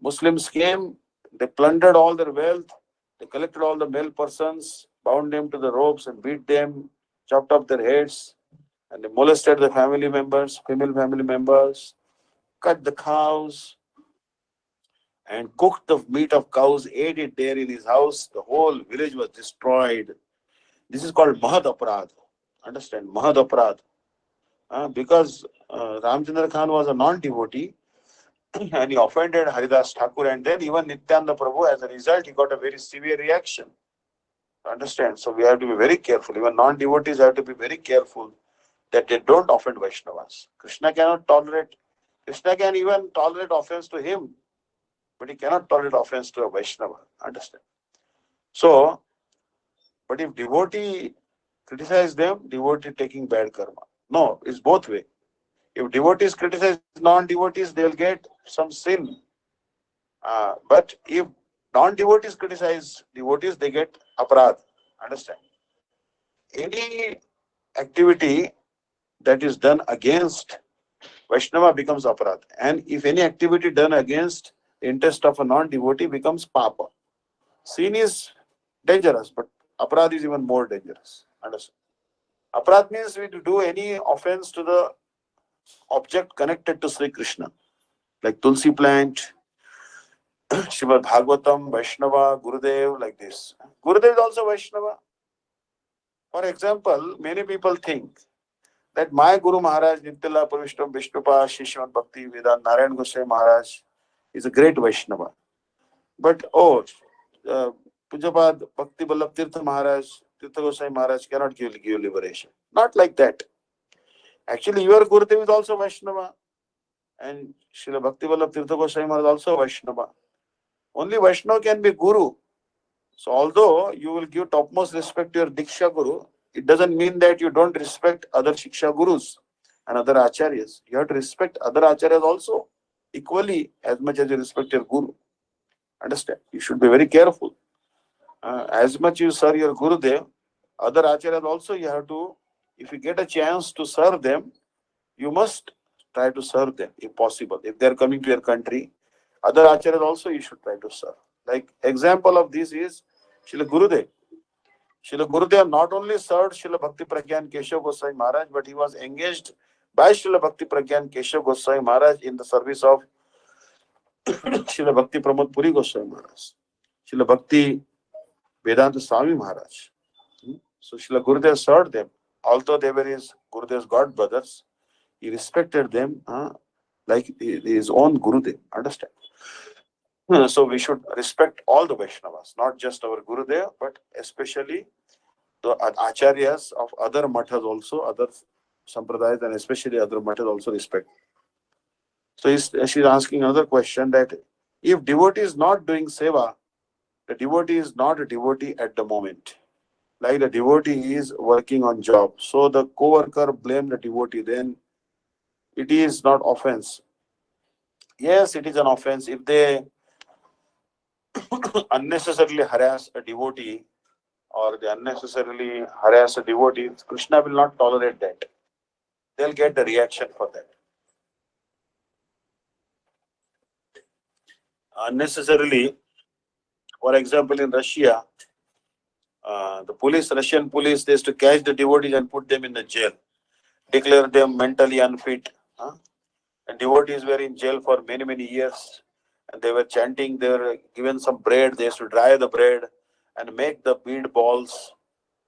Muslims came, they plundered all their wealth, they collected all the male persons, bound them to the ropes and beat them, chopped off their heads, and they molested the family members, female family members, cut the cows, and cooked the meat of cows, ate it there in his house. The whole village was destroyed. This is called Mahad Aparad. Understand? Mahad Aparad. Because Ramchandra Khan was a non-devotee and he offended Haridas Thakur, and then even Nityananda Prabhu, as a result, he got a very severe reaction. Understand? So we have to be very careful. Even non-devotees have to be very careful that they don't offend Vaishnavas. Krishna can even tolerate offense to him, but he cannot tolerate offense to a Vaishnava. Understand? So, but if devotee criticize them, devotee taking bad karma. No, it's both way. If devotees criticize non-devotees, they'll get some sin. But if non-devotees criticize devotees, they get aparad. Understand? Any activity that is done against Vaishnava becomes aparad. And if any activity done against the interest of a non-devotee becomes papa. Sin is dangerous, but aparad is even more dangerous. Understand? Aparad means we do any offense to the object connected to Sri Krishna, like Tulsi plant, Srimad Bhagavatam, Vaishnava, Gurudev, like this. Gurudev is also Vaishnava. For example, many people think that my Guru Maharaj, Nityala Parvishtam Vishnupa, Shishivan Bhakti Vedant Narayan Goswami Maharaj is a great Vaishnava. But Pujapad Bhakti Vallabh Tirtha Maharaj, Tirtha Goswami Maharaj cannot give liberation. Not like that. Actually, your Gurudev is also Vaishnava. And Srila Bhakti Vallabh Tirtha Goswami Maharaj is also Vaishnava. Only Vaishnava can be Guru. So although you will give topmost respect to your Diksha Guru, it doesn't mean that you don't respect other Shiksha Gurus and other Acharyas. You have to respect other Acharyas also equally as much as you respect your Guru. Understand? You should be very careful. As much you serve your Gurudev, other Acharyas also you have to, if you get a chance to serve them, you must try to serve them if possible. If they are coming to your country, other Acharyas also you should try to serve. Like example of this is Srila Gurudev. Srila Gurudev not only served Srila Bhakti Pragyan Keshav Goswami Maharaj, but he was engaged by Srila Bhakti Pragyan Keshav Goswami Maharaj in the service of Srila Bhakti Pramod Puri Goswami Maharaj, Srila Bhakti Vedanta Swami Maharaj. So Srila Gurudev served them. Although they were his Gurudev's god brothers, he respected them like his own Gurudev. Understand? So we should respect all the Vaishnavas, not just our Gurudev, but especially the Acharyas of other mathas also, other sampradayas, and especially other mathas also respect. So she's asking another question that if devotee is not doing seva, the devotee is not a devotee at the moment. Like the devotee is working on job. So the co-worker blame the devotee, then it is not offense. Yes, it is an offense if they unnecessarily harass a devotee or they unnecessarily harass a devotee, Krishna will not tolerate that. They'll get the reaction for that. Unnecessarily, for example, in Russia, Russian police, they used to catch the devotees and put them in the jail, declare them mentally unfit. And devotees were in jail for many, many years. And they were chanting, they were given some bread, they used to dry the bread and make the bead balls,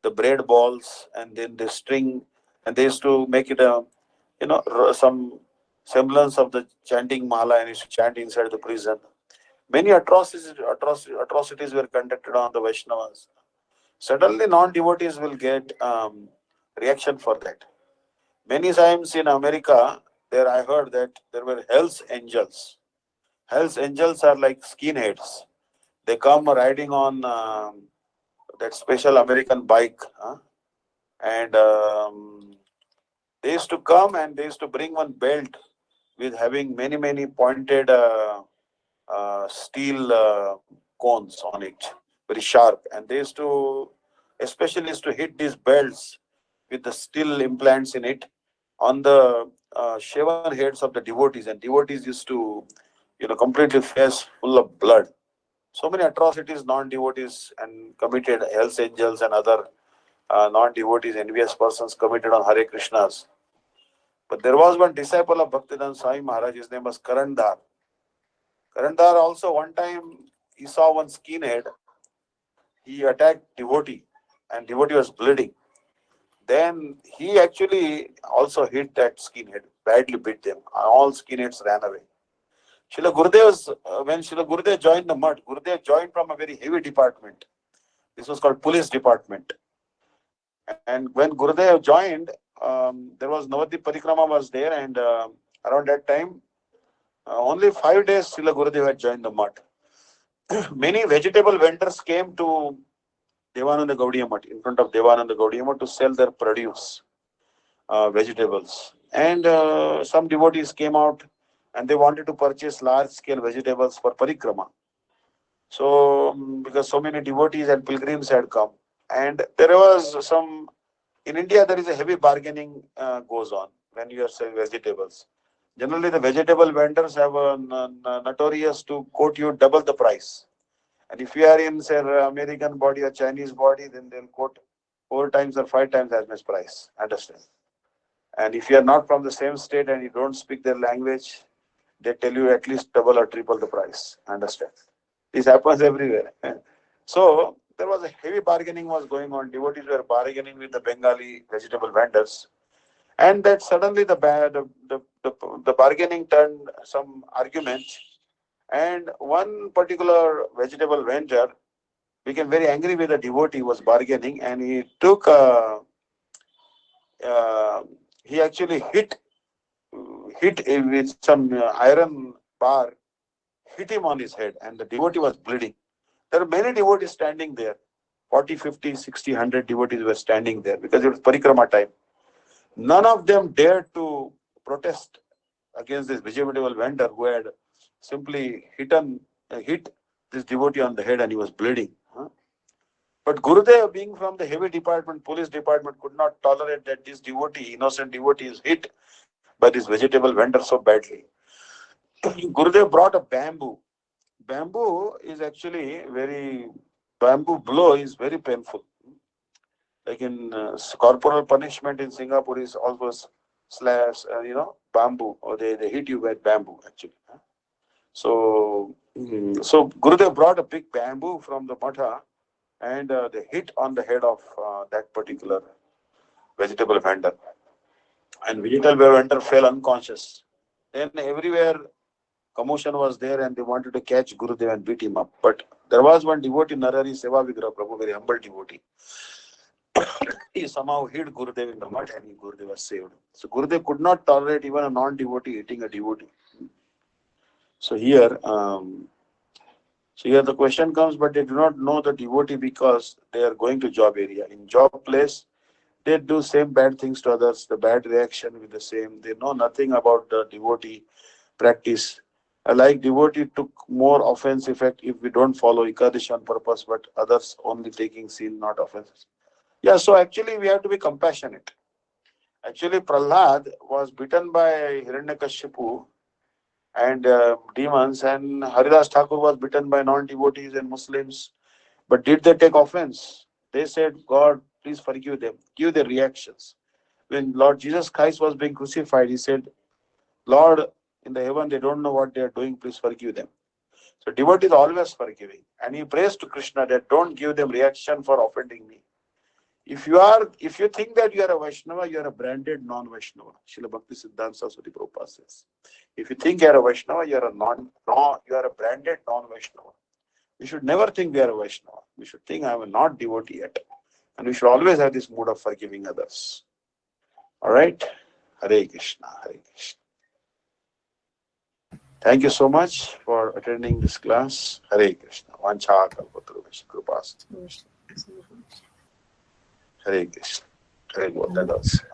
the bread balls, and then the string, and they used to make it some semblance of the chanting mala and used to chant inside the prison. Many atrocities were conducted on the Vaishnavas. Suddenly, non-devotees will get reaction for that. Many times in America, there I heard that there were Hell's Angels. Hell's Angels are like skinheads. They come riding on that special American bike, and they used to come and they used to bring one belt with having many pointed steel cones on it, very sharp, and they used to especially used to hit these belts with the steel implants in it on the shaven heads of the devotees, and devotees used to completely face full of blood. So many atrocities non-devotees and committed, Hells Angels and other non-devotees, envious persons committed on Hare Krishnas. But there was one disciple of Bhaktivedanta Swami Maharaj, his name was Karandhar. Karandhar also one time he saw one skinhead, he attacked devotee and devotee was bleeding. Then he actually also hit that skinhead, badly beat them. All skinheads ran away. When Srila Gurudev joined the mud, Gurudev joined from a very heavy department. This was called police department. And when Gurudev joined, there was Navadip Parikrama was there, and around that time, only 5 days Srila Gurudev had joined the mud. Many vegetable vendors came to Devananda Gaudiya Mutt, in front of Devananda Gaudiya Mutt, to sell their produce, vegetables. And some devotees came out and they wanted to purchase large scale vegetables for parikrama. So, because so many devotees and pilgrims had come, and there was some, in India, there is a heavy bargaining goes on when you are selling vegetables. Generally, the vegetable vendors have a notorious to quote you double the price. And if you are in, say, American body or Chinese body, then they'll quote 4 times or 5 times as much price. Understand? And if you are not from the same state and you don't speak their language, they tell you at least double or triple the price. Understand? This happens everywhere. So there was a heavy bargaining was going on. Devotees were bargaining with the Bengali vegetable vendors, and that suddenly the bargaining turned some argument, and one particular vegetable vendor became very angry with the devotee who was bargaining, and he took he actually hit with some iron bar, hit him on his head, and the devotee was bleeding. There are many devotees standing there. 40, 50, 60, 100 devotees were standing there because it was parikrama time. None of them dared to protest against this vegetable vendor who had simply hit this devotee on the head and he was bleeding. But Gurudev, being from the heavy department, police department, could not tolerate that this devotee, innocent devotee, is hit by this vegetable vendor so badly. Gurudev brought a bamboo. Bamboo is actually bamboo blow is very painful. Like in corporal punishment in Singapore is always slash, bamboo, or they hit you with bamboo actually. So Gurudev brought a big bamboo from the matha, and they hit on the head of that particular vegetable vendor. And vegetable vendor fell unconscious. Then everywhere commotion was there and they wanted to catch Gurudev and beat him up. But there was one devotee, Narari Seva Vigraha Prabhu, very humble devotee. He somehow hid Gurudev in the mud and Gurudev was saved. So Gurudev could not tolerate even a non-devotee hitting a devotee. So here the question comes, but they do not know the devotee because they are going to job area. In job place, they do same bad things to others, the bad reaction with the same. They know nothing about the devotee practice. Like devotee took more offense effect if we don't follow Ekadashi on purpose, but others only taking sin, not offenses. Yeah, so actually we have to be compassionate. Actually, Prahlad was bitten by Hiranyakashipu and demons, and Haridas Thakur was bitten by non-devotees and Muslims. But did they take offense? They said, God, please forgive them. Give their reactions. When Lord Jesus Christ was being crucified, he said, Lord, in the heaven, they don't know what they are doing. Please forgive them. So devotee is always forgiving. And he prays to Krishna that don't give them reaction for offending me. If you think that you are a Vaishnava, you are a branded non-Vaishnava. Srila Bhakti Siddhanta Saraswati Prabhupada says. If you think you are a Vaishnava, you are a branded non-Vaishnava. We should never think we are a Vaishnava. We should think I am not devotee yet. And we should always have this mood of forgiving others. Alright? Hare Krishna, Hare Krishna. Thank you so much for attending this class. Hare Krishna. Vancha kalpatarubhasya kripas. Hare Krishna. Hare Krishna.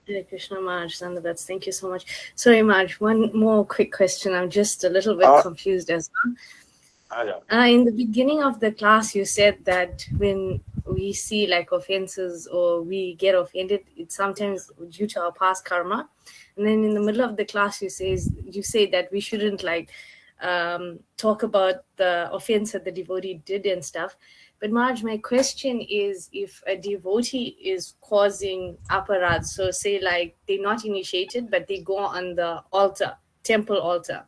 Hare Krishna, Maharaj Dandavats. Thank you so much. Sorry, Maharaj, one more quick question. I'm just a little bit confused as well. In the beginning of the class, you said that when we see like offenses or we get offended, it's sometimes due to our past karma. And then in the middle of the class, you say that we shouldn't talk about the offense that the devotee did and stuff. But Maharaj, my question is, if a devotee is causing aparadh, so say like they're not initiated, but they go on the altar, temple altar.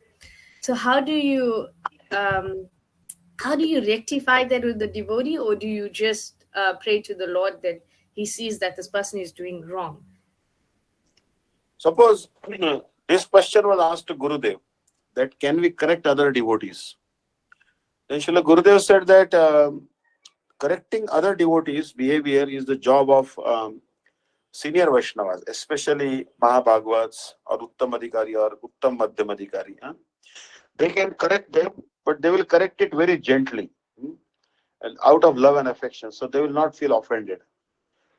So how do you rectify that with the devotee, or do you just pray to the Lord that he sees that this person is doing wrong? Suppose this question was asked to Gurudev, that can we correct other devotees? Then Srila Gurudev said that correcting other devotees' behavior is the job of senior Vaishnavas, especially Mahabhagavats or Uttamadhikari or Uttam Madhyamadhikari. They can correct them, but they will correct it very gently and out of love and affection, so they will not feel offended.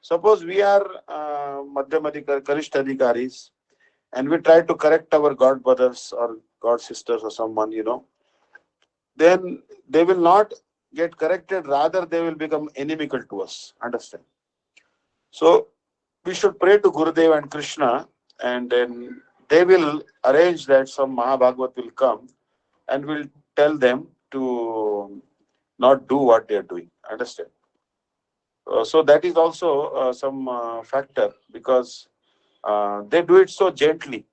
Suppose we are Madhyamadhikari, Karishta Adhikaris, and we try to correct our god brothers or god sisters or someone, then they will not get corrected, rather they will become inimical to us. Understand? So we should pray to Gurudev and Krishna, and then they will arrange that some Mahabhagavat will come and will tell them to not do what they are doing. Understand? So that is also some factor, because they do it so gently.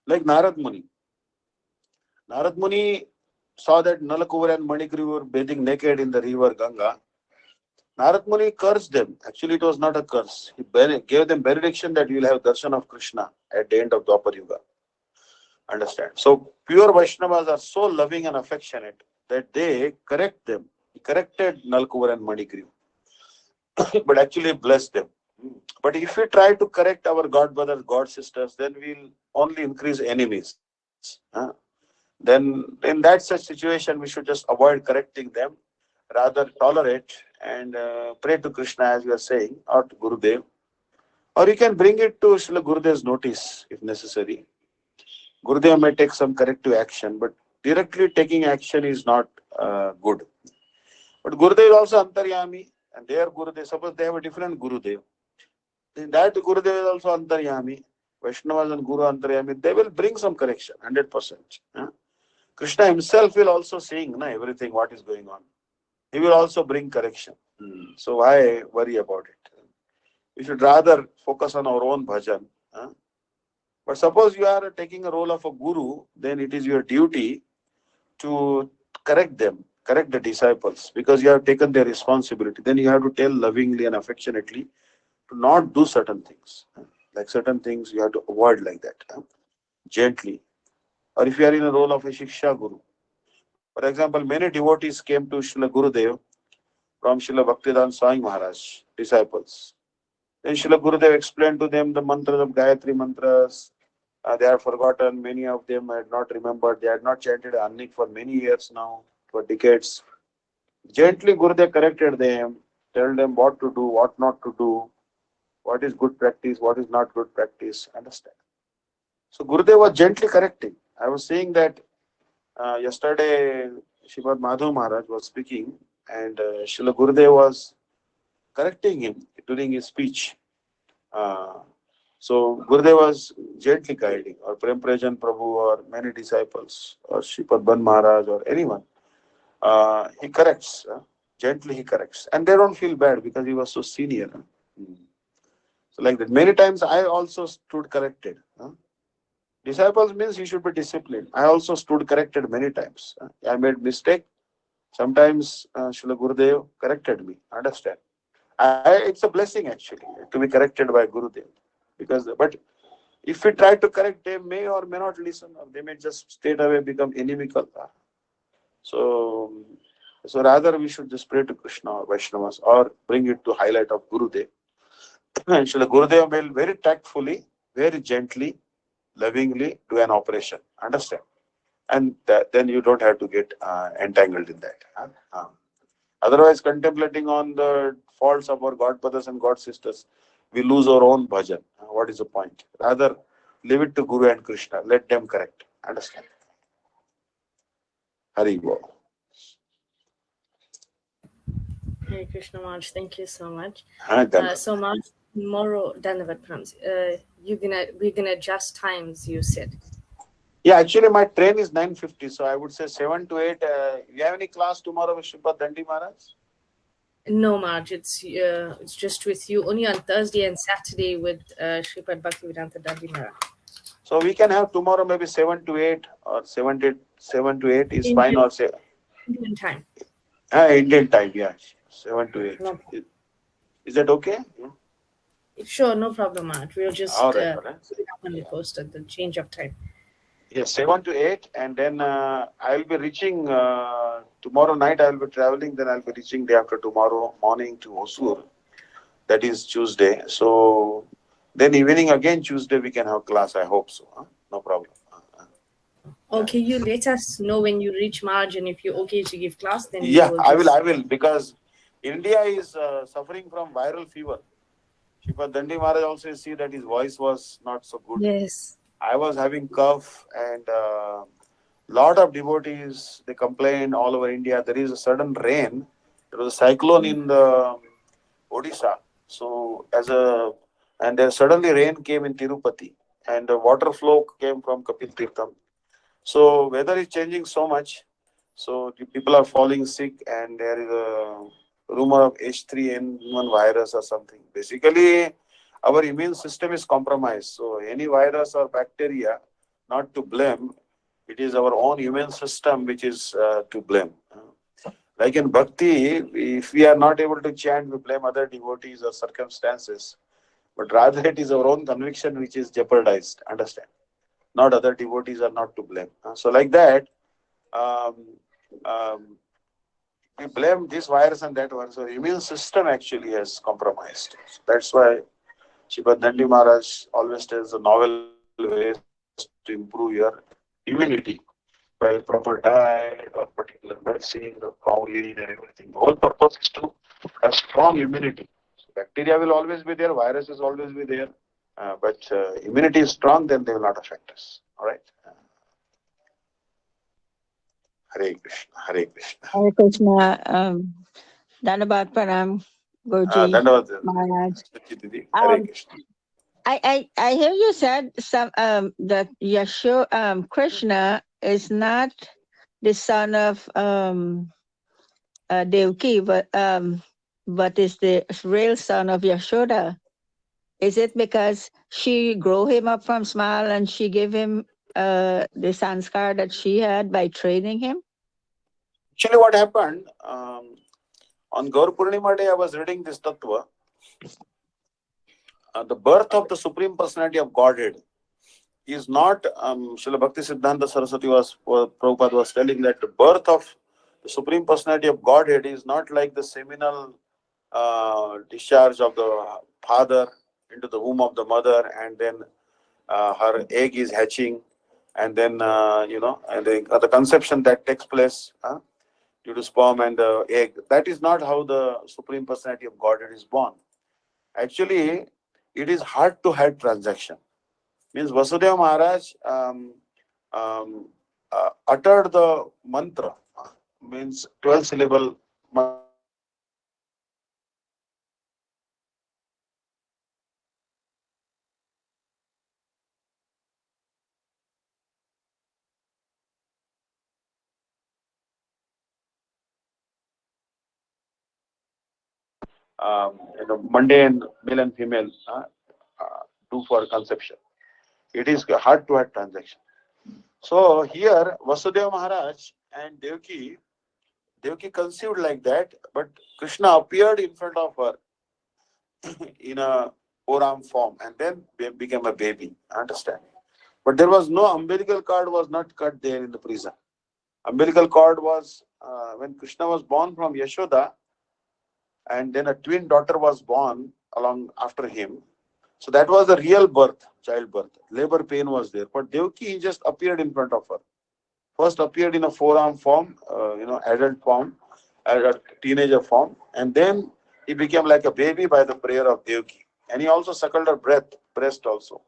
Like Narad Muni. Narad Muni saw that Nalakuvar and Manikri were bathing naked in the river Ganga. Narad Muni cursed them. Actually, it was not a curse. He gave them benediction that you will have darshan of Krishna at the end of Dwapar Yuga. Understand? So pure Vaishnavas are so loving and affectionate that they correct them. He corrected Nalkuvar and Manikri, but actually blessed them. But if we try to correct our god brothers, god sisters, then we'll only increase enemies. Then in that such situation, we should just avoid correcting them, rather tolerate and pray to Krishna, as we are saying, or to Gurudev. Or you can bring it to Srila Gurudev's notice if necessary. Gurudev may take some corrective action, but directly taking action is not good. But Gurudev is also Antaryami, and their Gurudev, suppose they have a different Gurudev, then that Gurudev is also Antaryami. Vaishnavas and Guru Antaryami, they will bring some correction, 100%. Krishna himself will also seeing everything what is going on. He will also bring correction. So why worry about it? We should rather focus on our own bhajan. But suppose you are taking a role of a guru, then it is your duty to correct them, correct the disciples, because you have taken their responsibility. Then you have to tell lovingly and affectionately to not do certain things. Like certain things you have to avoid like that, gently. Or if you are in a role of a Shiksha Guru. For example, many devotees came to Srila Gurudev from Srila Bhaktivedanta Swami Maharaj, disciples. Then Srila Gurudev explained to them the mantras of Gayatri mantras. They had forgotten, many of them had not remembered. They had not chanted Annik for many years now, for decades. Gently Gurudev corrected them, told them what to do, what not to do, what is good practice, what is not good practice. Understand? So Gurudev was gently correcting. I was saying that Yesterday, Srimad Madhav Maharaj was speaking, and Srila Gurudev was correcting him during his speech. So Gurudev was gently guiding, or Prem Prajan Prabhu, or many disciples, or Sripad Ban Maharaj, or anyone. He corrects, gently he corrects. And they don't feel bad because he was so senior. So like that. Many times I also stood corrected. Disciples means you should be disciplined. I also stood corrected many times. I made mistake. Sometimes Srila Gurudev corrected me. Understand? It's a blessing actually to be corrected by Gurudev. But if we try to correct, they may or may not listen, or they may just straight away become inimical. So rather we should just pray to Krishna or Vaishnavas, or bring it to highlight of Gurudev. And Srila Gurudev will very tactfully, very gently, lovingly do an operation. Understand? And then you don't have to get entangled in that. Otherwise, contemplating on the faults of our God brothers and God sisters, we lose our own bhajan. What is the point? Rather, leave it to Guru and Krishna. Let them correct. Understand? Hari Bol. Hare Krishna Maharaj, thank you so much. Dhanavad. So Maharaj, tomorrow, Dhanavad Prams, we're gonna adjust times, you said. Yeah, actually my train is 9:50, so I would say 7 to 8. You have any class tomorrow with Sripad Dandi Maharaj? No, Maharaj, it's just with you. Only on Thursday and Saturday with Sripad Bhaktivedanta Dandi Maharaj. So we can have tomorrow maybe 7 to 8, or 7 to 8 is fine, or say Indian time. Indian time, yeah. 7 to 8. No. Is that okay? Sure, no problem, Maharaj. We'll just All right. put it up on the post at the change of time. Yes, 7 to 8, and then I'll be reaching tomorrow night. I'll be traveling. Then I'll be reaching day after tomorrow morning to Hosur. That is Tuesday. So then evening again Tuesday we can have class. I hope so. No problem. Okay, you let us know when you reach Maharaj, and if you're okay to give class, then yeah, we will I will, because India is suffering from viral fever. Sripad Dandi Maharaj also see that his voice was not so good. Yes. I was having cough, and lot of devotees, they complained all over India. There is a sudden rain. There was a cyclone in the Odisha. So and then suddenly rain came in Tirupati, and the water flow came from Kapil Tirtham. So weather is changing so much. So the people are falling sick, and there is a rumor of H3N1 virus or something. Basically, our immune system is compromised. So any virus or bacteria, not to blame. It is our own immune system which is to blame. Like in Bhakti, if we are not able to chant, we blame other devotees or circumstances. But rather it is our own conviction which is jeopardized. Understand? Not other devotees are not to blame. So like that, we blame this virus and that one. So immune system actually has compromised. So that's why Sripad Dandi Maharaj always tells the novel ways to improve your immunity by proper diet or particular medicine, or fouling and everything. The whole purpose is to have strong immunity. So bacteria will always be there, viruses always be there, but immunity is strong, then they will not affect us. All right. Hare Krishna, Hare Krishna. Hare Krishna. Dhanavad Pranam, Guruji. Maharaj. Hare Krishna. I hear you said that Krishna is not the son of Devaki, but is the real son of Yashoda. Is it because she grew him up from small and she gave him the sanskar that she had by training him? Actually, what happened on Gaur Purnima day, I was reading this tattva. The birth of the Supreme Personality of Godhead is not, Srila Bhakti Siddhanta Saraswati Prabhupada was telling that the birth of the Supreme Personality of Godhead is not like the seminal discharge of the father into the womb of the mother, and then her egg is hatching, and then, and the conception that takes place due to sperm and the egg. That is not how the Supreme Personality of Godhead is born. Actually, it is heart-to-heart transaction. Means Vasudeva Maharaj uttered the mantra, means 12 syllable mantra. Mundane male and female do for conception. It is heart-to-heart transaction. So here Vasudeva Maharaj and Devaki conceived like that, but Krishna appeared in front of her in a four-arm form, and then became a baby. Understand? But there was no umbilical cord was not cut there in the prison. Umbilical cord was when Krishna was born from Yashoda, and then a twin daughter was born along after him. So that was the real birth, childbirth. Labor pain was there. But Devaki just appeared in front of her. First appeared in a four-arm form, adult form, a teenager form, and then he became like a baby by the prayer of Devaki. And he also suckled her breast also.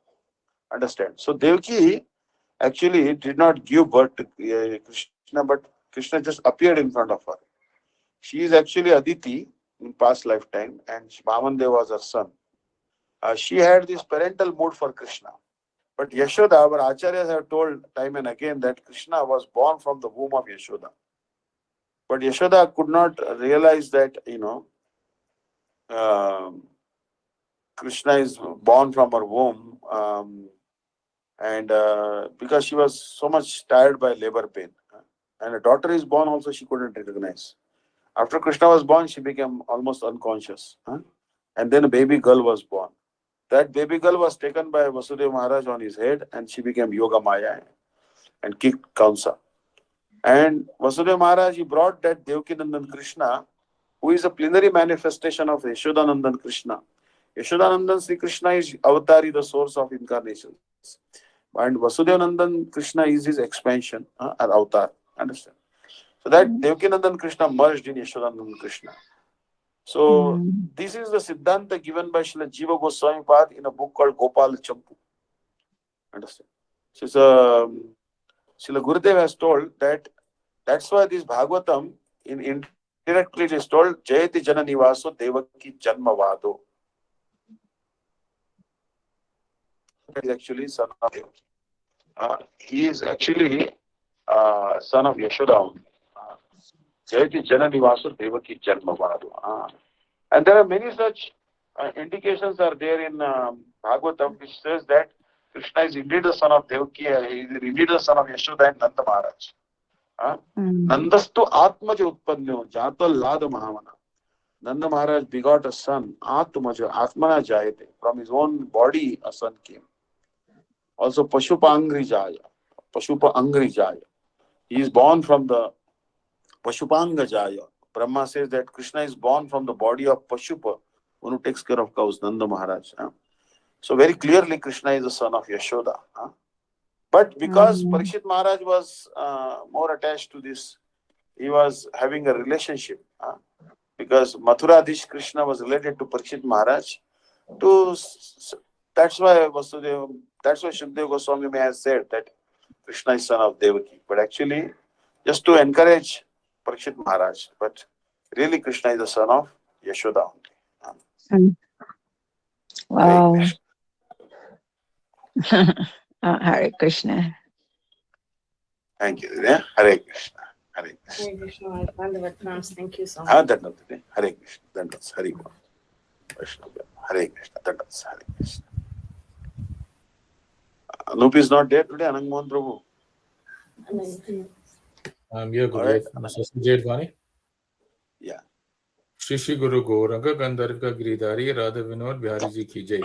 Understand? So Devaki actually did not give birth to Krishna, but Krishna just appeared in front of her. She is actually Aditi in past lifetime, and Vamandev was her son. She had this parental mood for Krishna. But Yashoda, our acharyas have told time and again that Krishna was born from the womb of Yashoda. But Yashoda could not realize that, Krishna is born from her womb, and because she was so much tired by labor pain. And a daughter is born also, she couldn't recognize. After Krishna was born, she became almost unconscious. And then a baby girl was born. That baby girl was taken by Vasudeva Maharaj on his head, and she became Yoga Maya and kicked Kamsa. And Vasudeva Maharaj, he brought that Devakinandan Krishna, who is a plenary manifestation of Yashodanandan Krishna. Yashodanandan Sri Krishna is Avatari, the source of incarnations. And Vasudevanandan Krishna is his expansion, or Avatar. Understand? So that Devakinandan Krishna merged in Yashodanandan Krishna. So this is the Siddhanta given by Srila Jiva Goswami Pad in a book called Gopal Champu. Understand? So Srila Gurudev has told that that's why this Bhagavatam indirectly it is told Jayati Jana Nivaso Devaki Janma Vado. He is actually son of Devaki. He is actually son of Yashoda. Jayati Jana Nivaso Devaki Janma Vado. And there are many such indications are there in Bhagavatam which says that Krishna is indeed the son of Devaki, he is indeed the son of Yashoda and Nanda Maharaj. Nandastu Atmaja Utpanyo Jata Lada Mahamana. Nanda Maharaj begot a son, Atmaja, Atmana Jayate. From his own body a son came. Also Pashupa Angri Jaya. He is born from the Pashupanga Jaya. Brahma says that Krishna is born from the body of Pashupa, one who takes care of cows, Nanda Maharaj. So very clearly Krishna is the son of Yashoda. But because Parikshit Maharaj was more attached to this, he was having a relationship. Because Mathuradish Krishna was related to Parikshit Maharaj. That's why Shukadeva Goswami may have said that Krishna is son of Devaki. But actually, just to encourage Parikshit Maharaj, but really Krishna is the son of Yashoda only. Wow. Hare Krishna. Thank you. Hare Krishna. Hare Krishna. Hare Krishna. Thank you so much. Hare Krishna. Hare Krishna. Hare Krishna. Hare Krishna. Anup is not there today, Anang Mohan Prabhu. I'm here, Gurudev. Mr. Jedvani. Yeah. Shri Shri Guru Gauranga Gandharva Giridhari Radha Vinod Bihari Ji ki Jai.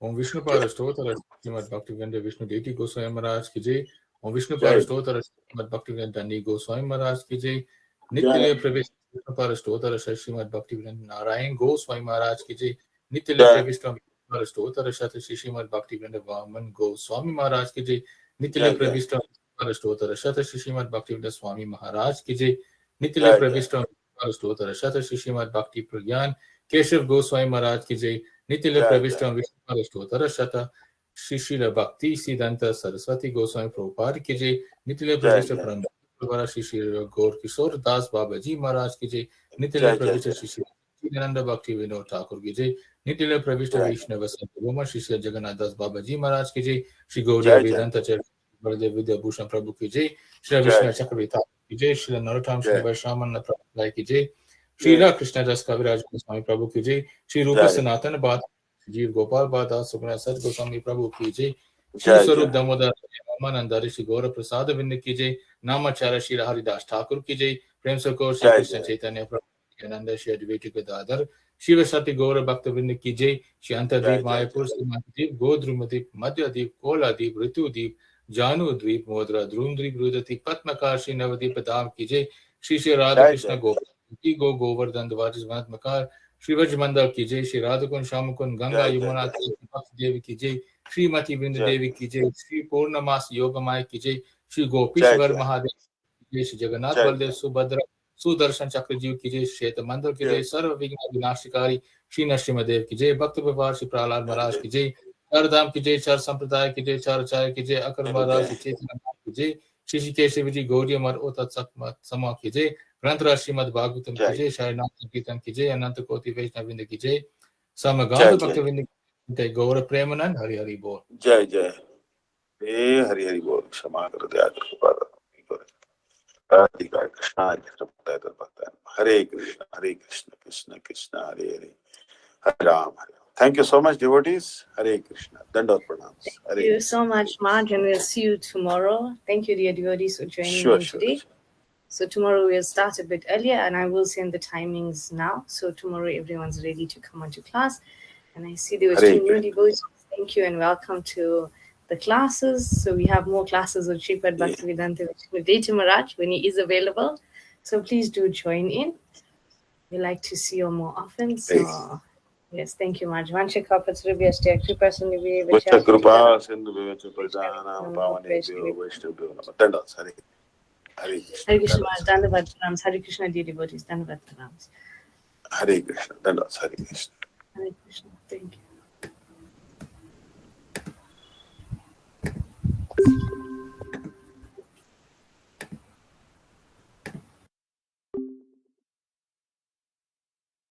Om Vishnu Pada Stotra Srimad Bhaktivedanta Vishnu Deity Goswami Maharaj ki Jai. Om Vishnu Pada Stotra Srimad Bhaktivedanta Dani Goswami Maharaj ki Jai. Nityale Pravesh Vishnu Pada Stotra Srimad Bhaktivedanta Narayan Goswami Maharaj ki Jai. Nityale Pravesh Pada Stotra Srimad Bhaktivedanta Vaman Goswami Maharaj ki Jai. Nityale Pravesh Pada Stotra Srimad Bhaktivedanta Swami Maharaj ki Jai. Nityale Pravesh Stotra Shata Shishimad Bhakti Pragyan Keshav Goswami Maharaj ki Jai. Nityale Pravishtam Vishnu Stotra Shata Shri Srila Bhakti Siddhanta Saraswati Goswami Prabhupada ki jai, Nityalaya Pravishta Paramdara Shri Sri Gaur Kishore Das Baba Ji Maharaj ki jai, Nityalaya Pravishta Shri Sri Nanda Bhakti Vinod Thakur ki jai, Nityalaya Pravishta Vaishnava Sant Goma Shri Sri Jagannath Das Baba Ji Maharaj ki jai, Shri Gauriya Vedanta Charya Baladev Vidya Bhushan Prabhu ki jai, Shri Vishnu Chakravarti ki jai, Shri Narottam Shri Vaishraman Prabhu ki jai, Shri Krishna Das Kaviraj Goswami Prabhu ki jai, Shri Rupa Sanatana Bhat जीव गोपाल बादा सुखना सत गोस्वामी प्रभु की जय, श्री स्वरूप दामोदर रामानंद श्री गौर प्रसाद विंद की जय, नामाचार्य श्री हरिदास ठाकुर की जय, प्रेम सको श्री कृष्ण चैतन्य प्रभु आनंद श्री अद्वैत गदाधर शिव सती गौर भक्त विंद की जय, श्री अंतरदीप मायापुर सीमाद्वीप गोद्रुमदीप मध्यद्वीप कोलादीप ऋतुदीप जानुद्वीप मोद्रा ध्रुवद्वीप रुदतीप पद्मकार श्री नवदीप धाम की जय, श्री श्री राधा कृष्ण गो गोवर्धन द्वारिस महात्मकार श्री व्रज मंडल की जय, श्री राधाकुंड श्यामकुंड गंगा यमुना देवी की जय, श्रीमती वृंद देवी की जय, श्री पूर्णमास योगमाय की जय, श्री गोपीश्वर महादेव की जय, श्री जगन्नाथ बलदेव सुभद्रा सुदर्शन चक्र जीव की जय, श्वेत मंडल की जय, सर्व विघ्न विनाशकारी श्री नरसिंहदेव की जय, भक्त व्यवहार श्री प्रहलाद महाराज की जय, चार धाम की जय, चार संप्रदाय की जय, चार चाय की जय, अकर महाराज श्री चैतन्य की जय, श्री केशव जी गौरी मर समा की जय, ग्रंथ श्रीमद भागवतम की जय, शायनाथ कीर्तन की जय, अनंत कोटि वैष्णववृंद की जय, समगात भक्तवृंद की जय, गौर प्रेमानंद हरि हरि बोल। जय जय हरि हरि बोल। क्षमा कर दया कर कृष्ण हरे Krishna Krishna Krishna Hare Hare Hare Ram. Thank you so much, devotees. Hare Krishna. Dandot pranams. Thank you so much, Marge, and we'll see you tomorrow. Thank you, dear devotees, for joining in today. Sure. So tomorrow we'll start a bit earlier, and I will send the timings now. So tomorrow everyone's ready to come onto class. And I see there was two new devotees. Thank you and welcome to the classes. So we have more classes with Sripad Bhaktivedanta Vishnu Maharaj when he is available. So please do join in. We like to see you more often. So yes, thank you, Marge. Vancha Kapatsurubhyashti Kripasun Vacha Kripa Sindhu Vivacha Pradhanam Pavanebhyo Vaishnavabhyo Namo. Dandot. Hare Krishna. Hare Krishna, Dandavad Pranams. Hare Krishna, dear devotees. Dandavad Pranams. Hare Krishna. Dandot. Hare Krishna. Hare Krishna. Thank you.